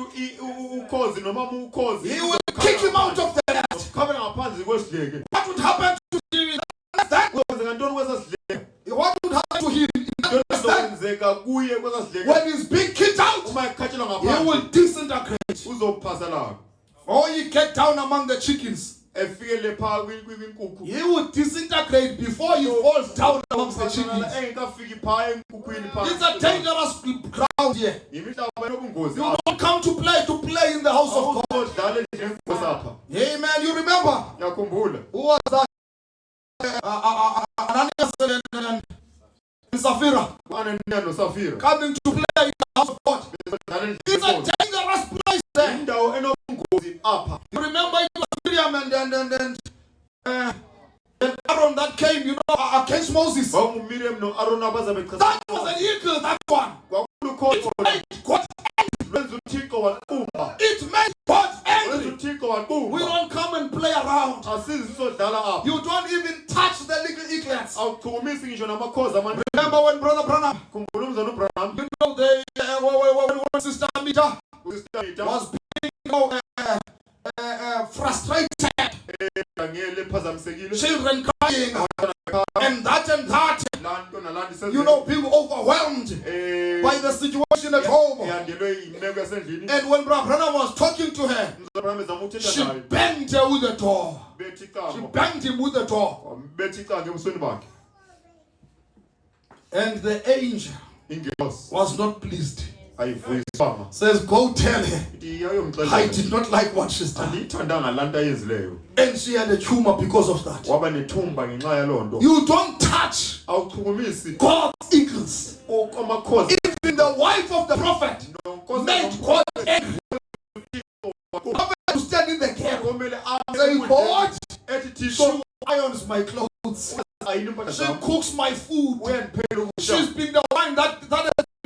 ukhozi noma ukhozi. He will kick him out of there. Khabela ngaphansi kwesidleke. What would happen to him? That Kwenzeka ntoni kwesasidleke? what would happen to him? Kwenzeka kuye kwesasidleke. When he's being kicked out, Uma ekhatshelwa he ngaphansi will disintegrate. uzophasala. Or he get down among the chickens. Efike lepha kwinkukhu. He will disintegrate before he falls down amongst the chickens. Engekafiki pha enkukhwini pha. It's a dangerous ground here. Imihlaba enobungozi. You don't come to play in the house of God. Awudlale nje enkosi apha. Amen. You remember Ngiyakhumbula. who was that? Ananias and Sapphira Ananiya noSafira. coming to play in the house of God. Bezodlala It's a enkosi. dangerous place there. Indawo enobungozi apha. You remember it was Miriam and Aaron that came, against Moses. WakuMiriam noAaron abazabe chaza. That was an eagle, that one. Kwakulukhozi God, lwenza uThixo waqumba. it made God Lwenza angry. uThixo waqumba. We don't come and play around. Asizi sodlala apha. You don't even touch the little eaglets. Awuchukumisi ngisho namakhozi amancane. Remember when Brother Branham, Khumbula umzana uBranham. you know, when Sister Amita Usister Anita. was being frustrated, Ngele phazamisekile. children crying, and that, Lanto nalandi senze. you know, people overwhelmed by the situation at home. Yandelwe imeko yasendlini. And when Brother Branham was talking to her, Umzana uBranham ezama ukuthetha she naye. banged her with the door. Bethi She icango. banged him with the door. Bethi icango ebusweni bakhe. And the angel Ingilosi was not pleased. ayivuyisanga. Says, go tell her, Ithi ayomxelela. I did not like what she's done. Andiyithandanga lanto ayenzileyo. And she had a tumor because of that. Waba nethumba ngenxa yaloo nto. You don't touch Awuchukumisi God's eagles. amakhozi. Even the wife of the prophet made God angry. Prophet to stand in the gap. Komele Say, God, ethi Thixo she irons my clothes. ayini impahla She zami. cooks my food. Uyandiphela She's ukudla. been the one that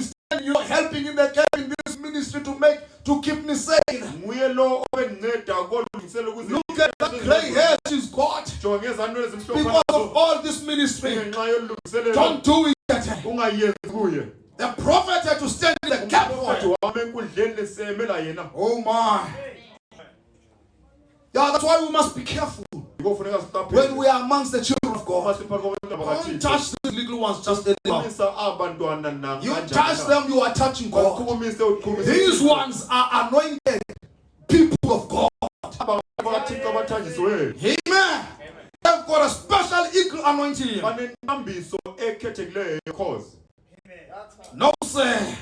has been helping in the gap in this ministry to keep me sane. Nguye lo obendinceda kolungisela ukuze. Look at that gray hair she's got Jonga ezanto ezimhlophe because nazo. of all this ministry. Ngenxa yolungiselelo. Don't do it. Ungayenzi kuye. The prophet had to stand in the gap for Wathi her. wame enkundleni lesemela yena. Oh my. Yeah, that's why we must be careful Kufuneka siqaphele. when we are amongst the children of God. Masipha kwabantu Don't abakathile. touch these little ones just anyhow. Qhumisa abantwana na. You touch them, you are touching God. Qhumise uqhumise. These ones are anointed people of God. Abathixo abathanjisiweyo. Amen. They've got a special equal anointing. Banenkambiso ekhethekileyo yekhozi. No, sir.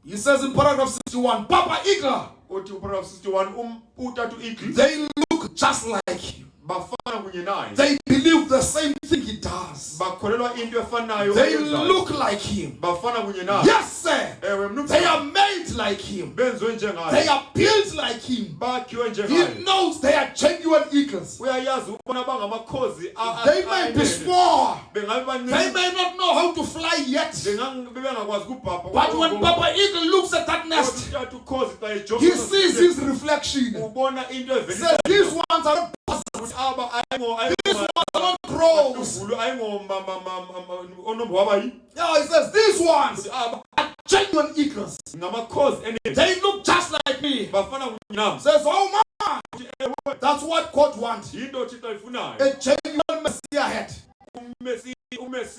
He says in paragraph 61, Papa Eagle, Uthi uparagraph 61 uthatha uEagle they look just like him. bafana kunye naye. They believe the same thing he does. Bakholelwa into efanayo They ayenzayo. look like him. Bafana kunye naye. Yes, sir. Ewe mnumzana. They are made like him. Benziwe They njengaye. are built like him. Bakhiwe He njengaye. knows they are genuine eagles. Uyayazi ukubona bangamakhozi They may be small. bengabe They bancane. may not know how to fly yet. Bebengakwazi ukubhabha. But when Papa Eagle looks at that nest, Uthatha ukhozi xa ejonga. he sees his reflection. ubona into He says, these ones are not buzzards. aba These ones are not crows. uvulu onomhwaba Yeah, he says, these ones aba are genuine eagles. ngamakhozi energy. They look just like me. Bafana kunye nami. Says, oh man, that's what God wants. Yinto Thixo ifunayo. A genuine Messiah head.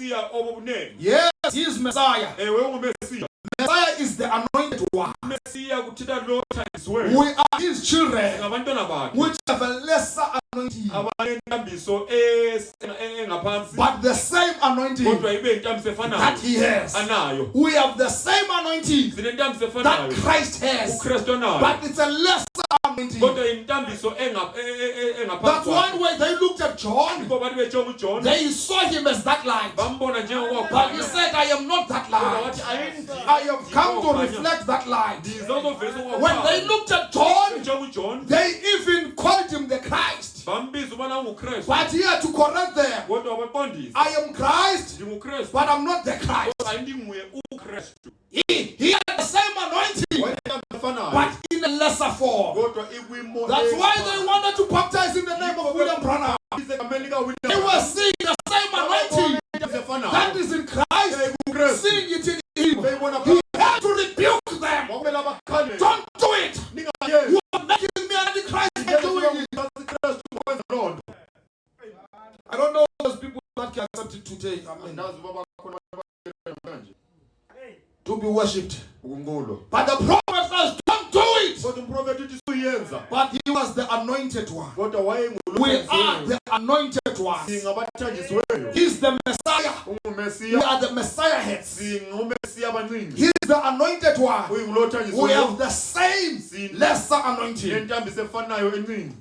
ungumesiya obunene. Yes, he is Messiah. Ewe ungumesiya. Messiah is the anointed one. Mesiya kuthetha lo thanjisiweyo. We are his children, Ngabantwana bakhe. which have a lesser anointing, Abanentambiso engaphansi. but the same anointing Kodwa ibe intambiso efanayo. that he has. Anayo. We have the same anointing Sinentambiso that efanayo. Christ has, uKristu nayo. but it's a lesser anointing. Kodwa intambiso engaphansi. That's one way they looked at John. Ngoba bathi bejonga uJohn. They saw him as that light, Bambona njengokuba. but he said, I am not that light. I have come to reflect that light. When they looked at John, they even called him the Christ. But he had to correct them. I am Christ, but I'm not the Christ. He had the same anointing, but in a lesser form. That's why they wanted to baptize in the name of William Branham. They were seeing the same anointing that is in Christ, seeing it in him. He had to rebuke them. Don't do it. You are making me anti-Christ by doing it. I don't know those people that can accept it today. Amen. To be worshipped. But the prophet says, don't do it. But he was the anointed one. We are the anointed ones. He's the Messiah. We are the Messiah heads. He's the anointed one. We have the same lesser anointing.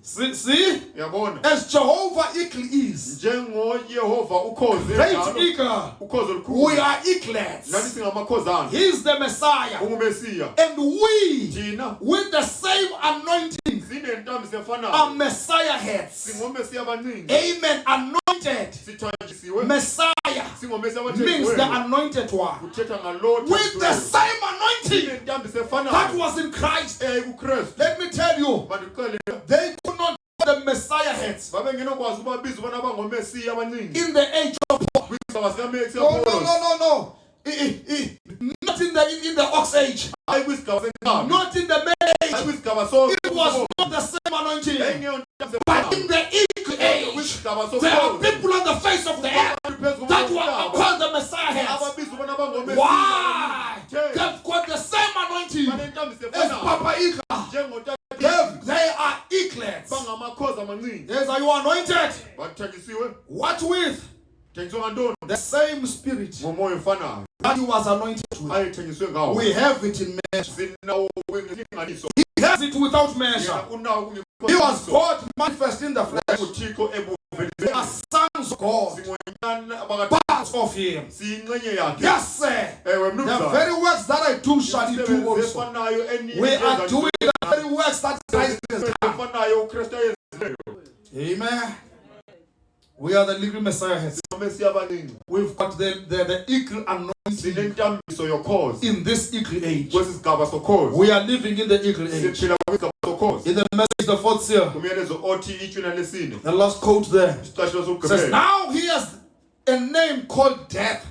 See? As Jehovah Eagle is, great eagle, we are eaglets. He's the Messiah. And we, with the same anointing, are Messiah heads. Amen. Anointed. Messiah means the anointed one. With the same anointing that was in Christ. Let me tell you, they could not be the Messiah heads in the age of Paul. No. Not in the ox age. Not in the male age. It was not the same anointing. But in the eagle age, there are people on the face of the earth that were called the Messiah heads. Why? They've got the same anointing as Papa Eagle. They are eaglets. Yes, are you anointed? What with? The same spirit that he was anointed with. We have it in measure. He has it without measure. He was God manifest in the flesh. We are sons of God, parts of him. Yes, sir. The very works that I do shall he do also. We are doing the very works that Christ has done. Amen. We are the legal Messiah heads. We've got the eagle anointing in this eagle age. We are living in the eagle age. In the message, the fourth seal, the last quote there says, now he has a name called death.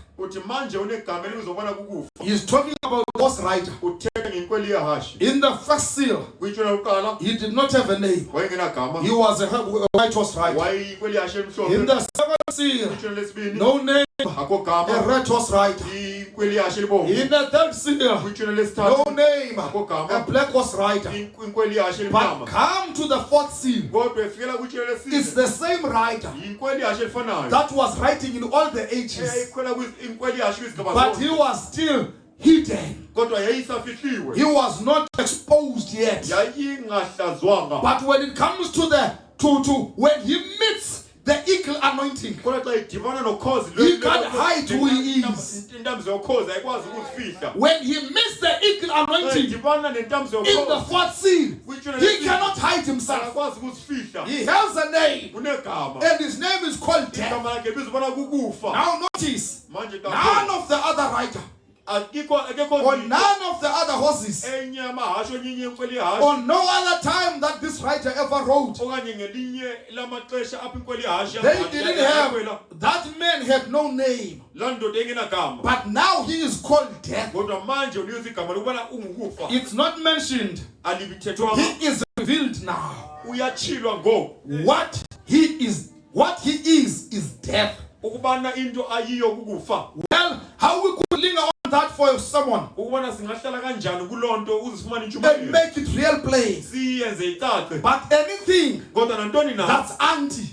He's talking about the horse rider. In the first seal, he did not have a name. He was a white horse rider. In the second seal, no name, a red horse rider. In the third seal, no name, a black horse rider. But come to the fourth seal, it's the same rider that was riding in all the ages. But he was still hidden. He was not exposed yet. But when it comes to when he meets the eagle anointing, he can't hide who he is. When he meets the eagle anointing in the fourth seal, he cannot hide himself. He has a name, and his name is called death. Now notice, none of the other rider, or none of the other horses, or no other time that this rider ever rode, they didn't have, that man had no name. But now he is called death. It's not mentioned. He is revealed now. What he is death. ukubana into ayiyo kukufa. Well, how we could linger on that for someone Ukubana singahlala kanjani kulonto uzifumana and intshumayelo. make it real place. Siyenze icace. But anything Kodwa nantoni na that's anti,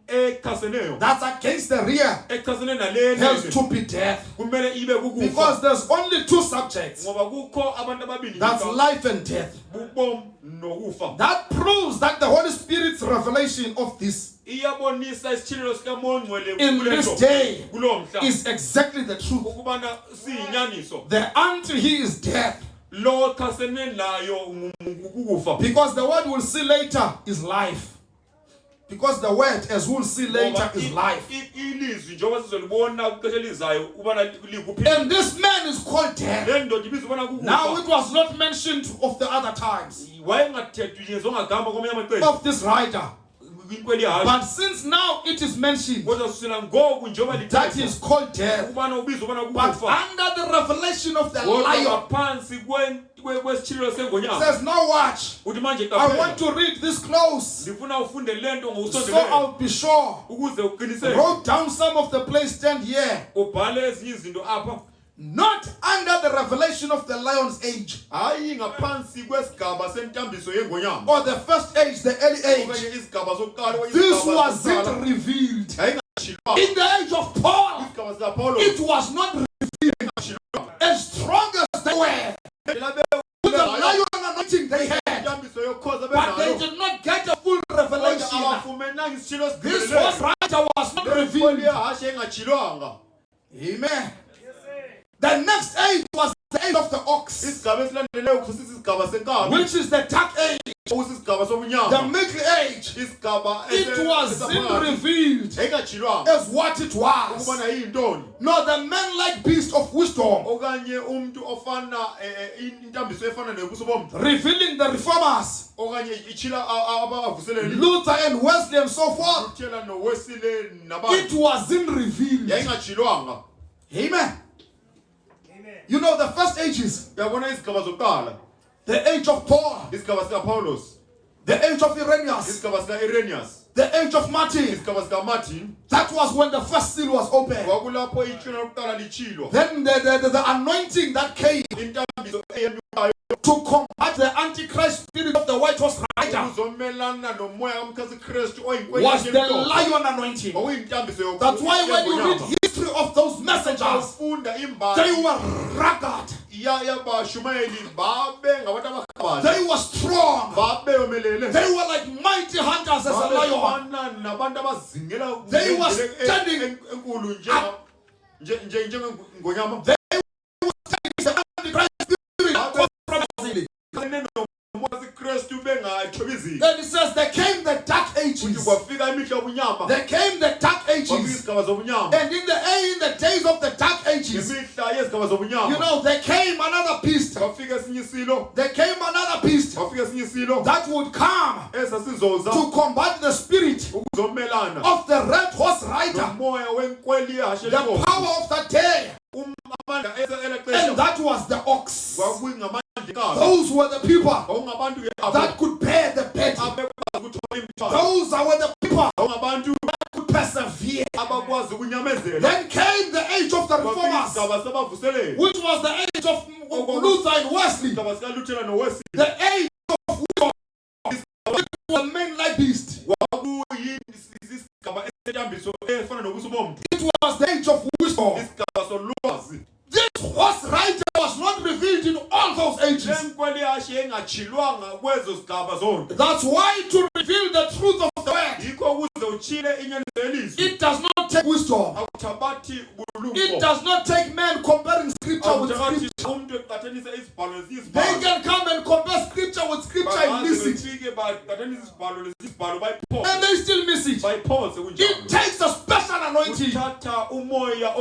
echaseneyo. that's against the real, Echasene nalena has to be death. kumele ibe kukufa. Because there's only two subjects. Ngoba kukho abantu ababili. That's life and death. Bubom nokufa. That proves that the Holy Spirit's revelation of this Iyabonisa isithilelo sikaMongcwele in this day kulo mhla. is exactly the truth. Ukubana siyinyaniso. The anti he is death. Lo chasene nayo kukufa. Because the word we'll see later is life. Because the word, as we'll see later, is life. Ilizwi njengoba sizolibona kwixesha elizayo ubana likuphila. And this man is called death. Le ndoda ibizwa ubana kukufa. Now it was not mentioned of the other times Wayengathethwa yezwa ngagama kwamanye amaxesha. of this writer. Kwinkweli yayo. But since now it is mentioned Kodwa susela ngoku njengoba that lithethwa. is called death. Ubana ubizwa ubana But kukufa. under the revelation of the Kodwa lion, ngaphansi kwesithilelo it sengonyama. says, now watch. Uthi manje I want qaphela. to read this close Ndifuna ufunde le nto so ngokusondeleyo I'll be sure. ukuze uqiniseke. Wrote down some of the place stand here. Ubhale ezinye izinto apha. Not under the revelation of the lion's age Hayi ngaphansi kwesigaba sentambiso yengonyama. or the first age, the early age. Okanye isigaba sokuqala okanye This isigaba wasn't sokuqala. revealed. Yayingashilwanga. In the age of Paul, Isigaba sikaPaulo. it was not Yayingashilwanga. as strong as they were. With the lion anointing they had, Intambiso yokhoza but they benayo. did not get a full Kodwa revelation. abafumenanga isithilo This esipheleleyo. was writer was not Kweli revealed. yahashe engashilwanga. Amen. The next age was the age of the ox, Isigaba esilandeleyo kusisiza isigaba senkabi. which is the dark age, Okusisigaba the sobunyama. middle age. Isigaba It wasn't revealed engashilwanga. as what it was. Ukubana yintoni. No, the man-like beast of wisdom, Okanye umuntu ofana intambiso efana nebuso bomntu. revealing the reformers, Okanye ichila abavuseleli. Luther and Wesley and so forth. Uthela noWesley nabantu. It wasn't revealed. Yayingashilwanga. Amen. You know the first ages, Uyabona isigaba zokuqala. the age of Paul, Isigaba sikaPaulos. the age of Irenaeus, Isigaba sikaIrenaeus. the age of Martin. Isigaba sikaMartin. That was when the first seal was opened. Kwakulapho ichila lokuqala lichilwa. Then the anointing that came Intambiso eyenyukayo to combat the antichrist spirit of the white horse rider ukuzomelana nomoya kamkhazi Kristu oyinkweli was the yemthetho. lion anointing. Okuyintambiso That's why when you read yengonyama. history of those messengers, Ufunda imbali they were rugged, yabashumayeli babe ngabantu abakhaba. they were strong, Babe omelele. they were like mighty hunters as a lion. Babefana nabantu abazingela They were ngendlela standing enkulu njengengonyama. The antichrist spirit constantly. Nomoya Kristu bengathobiziki. Then it says there came the dark Kuthi ages. kwafika imihla yobunyama. There came the dark Kwafika ages. izigaba zobunyama. And in the days of the dark ages, Ngemihla yezigaba zobunyama. you know, there came another beast. Kwafika esinye isilo. There came another beast Kwafika esinye isilo. that would come Esasizoza to combat the spirit ukuzomelana of the red horse rider, nomoya wenkweli yehashe the lenkomo. power of that day. Amandla And elexesha that was the ox. kwakungamandla kabi. Those were the people Kwakungabantu yabo that could bear the burden. abekwazi ukuthwala imithwalo. Those were the people Kwakungabantu that could persevere. abakwazi ukunyamezela. Then came the age of the Kwafika reformers, isigaba sabavuseleli. which was the age of Luther and Wesley. Isigaba sikaLuthela noWesley. The age of wisdom, which was the man-like beast. Kwakuyisigaba esentambiso efana nobuso bomntu. It was the age of wisdom. Isigaba solwazi. This horse rider was not revealed in all those ages. Lenkweli yehashe engachilwanga kwezo zigaba zonke. That's why to reveal the truth of the word, Yikho ukuze uchile inyaniso yelizwi. it does not take wisdom. Awuthabathi bulumko. It does not take men comparing scripture with Awuthabathi scripture. umuntu eqathanisa izibhalo They lezizibhalo. can come and compare scripture with scripture and miss it. Bafike baqathanisa izibhalo lezizibhalo bayiphose. And they still miss it. Bayiphose It kunjalo. takes a special anointing. Uthatha umoya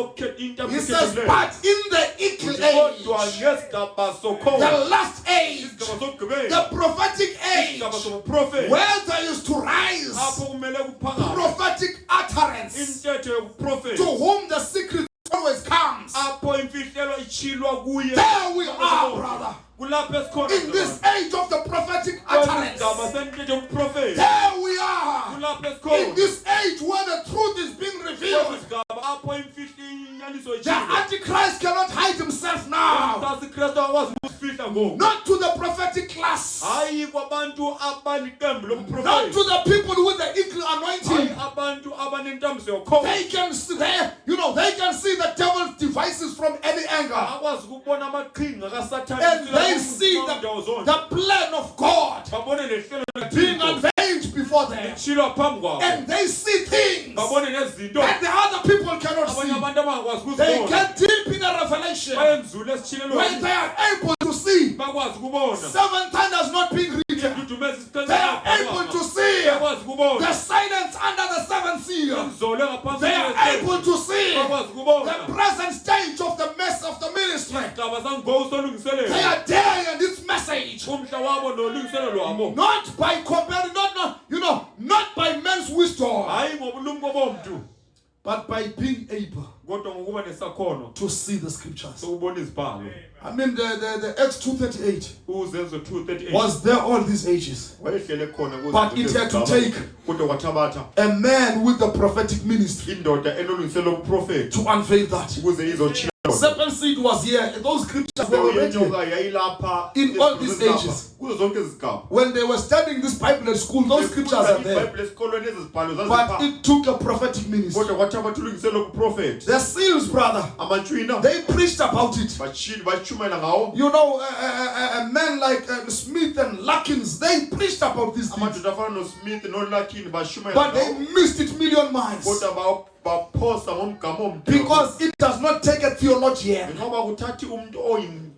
He says, but in the eagle kodwa age, ngesigaba the sokhola. last age, Isigaba sokugqibela. the prophetic age, Isigaba sobuprofeti. where there is to rise Apho kumele kuphakame. prophetic utterance, Intetho yobuprofeti. to whom the secret always comes. Apho imfihlelo ichilwa kuye. There we are, brother. Kulapho esikhona. In this age of the prophetic utterance, Isigaba sentetho yobuprofeti. there we are. Kulapho In esikhona. this age where the truth is being revealed, Isigaba The Antichrist cannot hide himself now. Not to the prophetic class. Not to the people with the eagle anointing. They can see there, they can see the devil's devices from any angle. And they see the plan of God being unveiled before them. And they see things that the other people cannot see. They get deep in a revelation where they are able to see 7 thunders not being written. They are able to see the silence under the 7th seal. They are able to see the present stage of the mess of the ministry. They are there in this message. Not by comparing, not by men's wisdom, but by being able to see the scriptures. I mean, the Acts 2:38 was there all these ages, but it had to take a man with the prophetic ministry to unveil that. Serpent seed was here. Those scriptures were already in all these ages. When they were studying this Bible at school, those scriptures are there. But it took a prophetic ministry. The seals, brother, they preached about it. A man like Smith and Larkins, they preached about this thing. But they missed it million miles. Because it does not take a theologian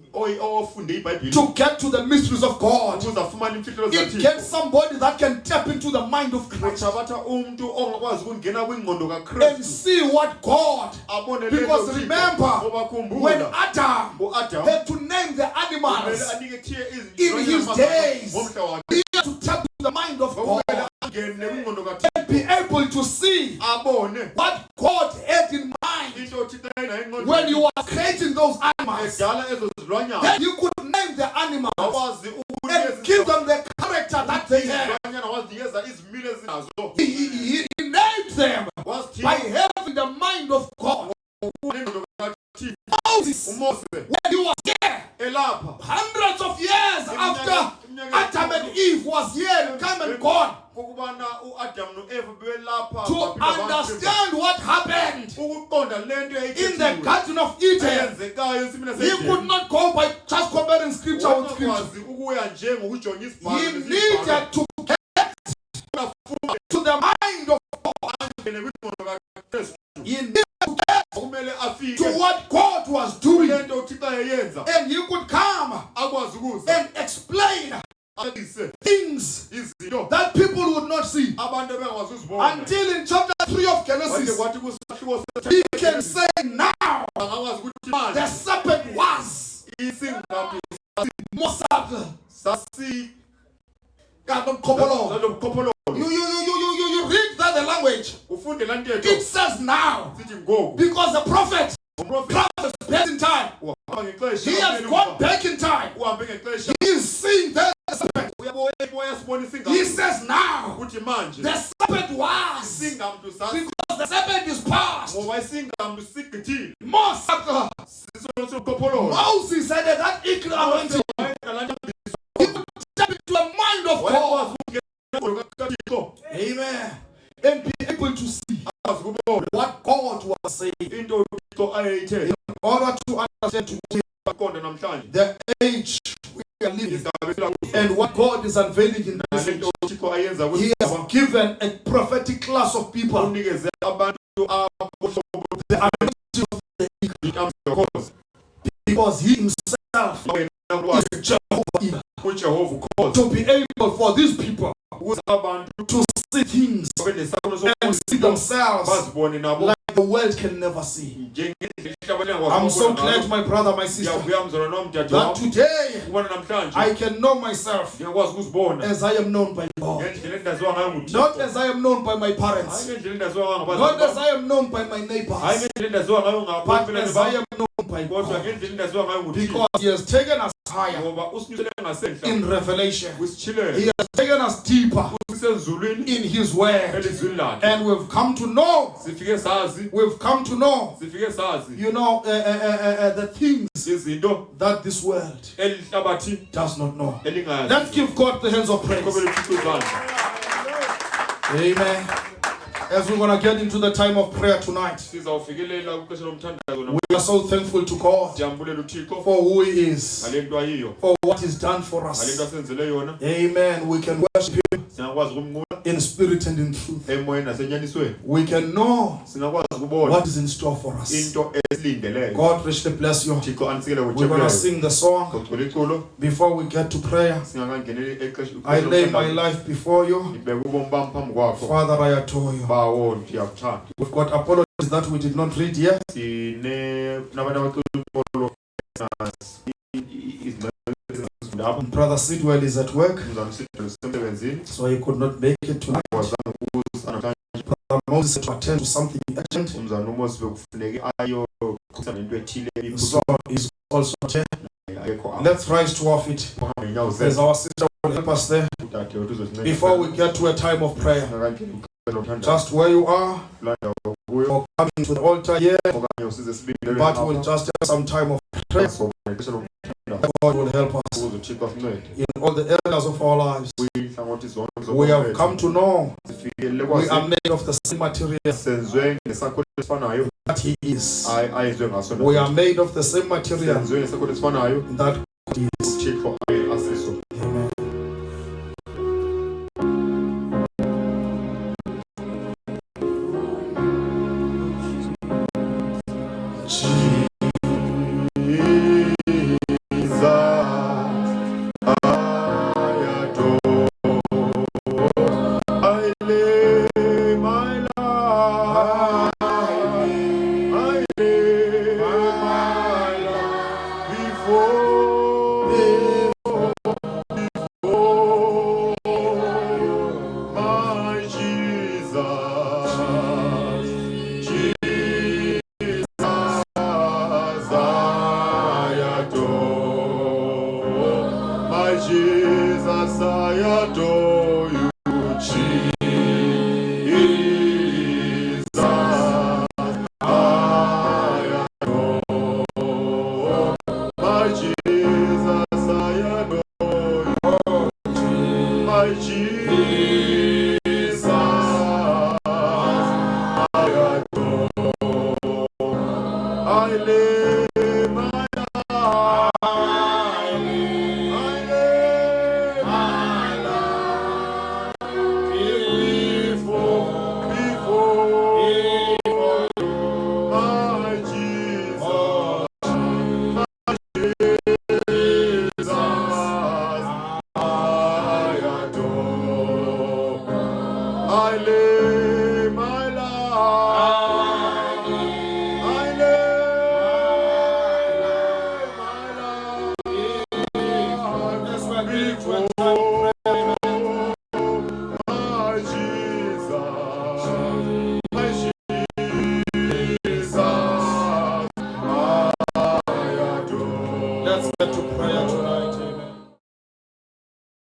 to get to the mysteries of God. It gets somebody that can tap into the mind of Christ and see what God. Because remember, when Adam had to name the animals in his days, he had to tap into the mind of God and be able to see what God had in mind when you are creating those animals. Then you could name the animals and give them the character that they have. He named them by having the mind of God. Moses, when he was here, hundreds of years after Adam and Eve was here and come and gone, to understand what happened in the Garden of Eden, he could not go by just comparing scripture with scripture. He needed to get to the mind of God. He needed to get to what God was doing, and he could come and explain things that people would not see until in chapter 3 of Genesis he can say now the serpent was more subtle. You read that the language, it says now, because the prophet travels back in time. He has gone back in time. He is seeing the serpent. He says now the serpent was, because the serpent is past, more subtle. Moses said that eagle anointing, he would step into the mind of God. Amen. And be able to see what God was saying in order to understand the age we are living and what God is unveiling in this age. He has given a prophetic class of people the anointing of the eagle, because he himself is Jehovah. To be able for these people to see things and see themselves like the world can never see. I'm so glad, my brother, my sister, that today I can know myself as I am known by God. Not as I am known by my parents, not as I am known by my neighbors, but as I am known by God. Because he has taken us higher. In Revelation, He has taken us deeper in His word, and we've come to know. We've come to know. You know the things that this world does not know. Let's give God the hands of praise. Amen. As we're going to get into the time of prayer tonight, we are so thankful to God for who He is, for what He's done for us. Amen. We can worship Him in spirit and in truth. We can know what is in store for us. God richly bless you. We're going to sing the song. Before we get to prayer, I lay my life before you. Father, I adore you. We've got apologies that we did not read yet. Brother Sivuyile is at work, so he could not make it tonight. Brother Moses had to attend to something urgent, so he's also here. Let's rise to our feet. There's our sister will help us there. Before we get to a time of prayer, just where you are, or coming to the altar here, but we'll just have some time of prayer. God will help us in all the areas of our lives. We have come to know we are made of the same material that He is. We are made of the same material that God is. Amen. Jesus, I adore you, Jesus, I adore, my Jesus, I adore you, my Jesus, I adore, I lay my Let's get to prayer.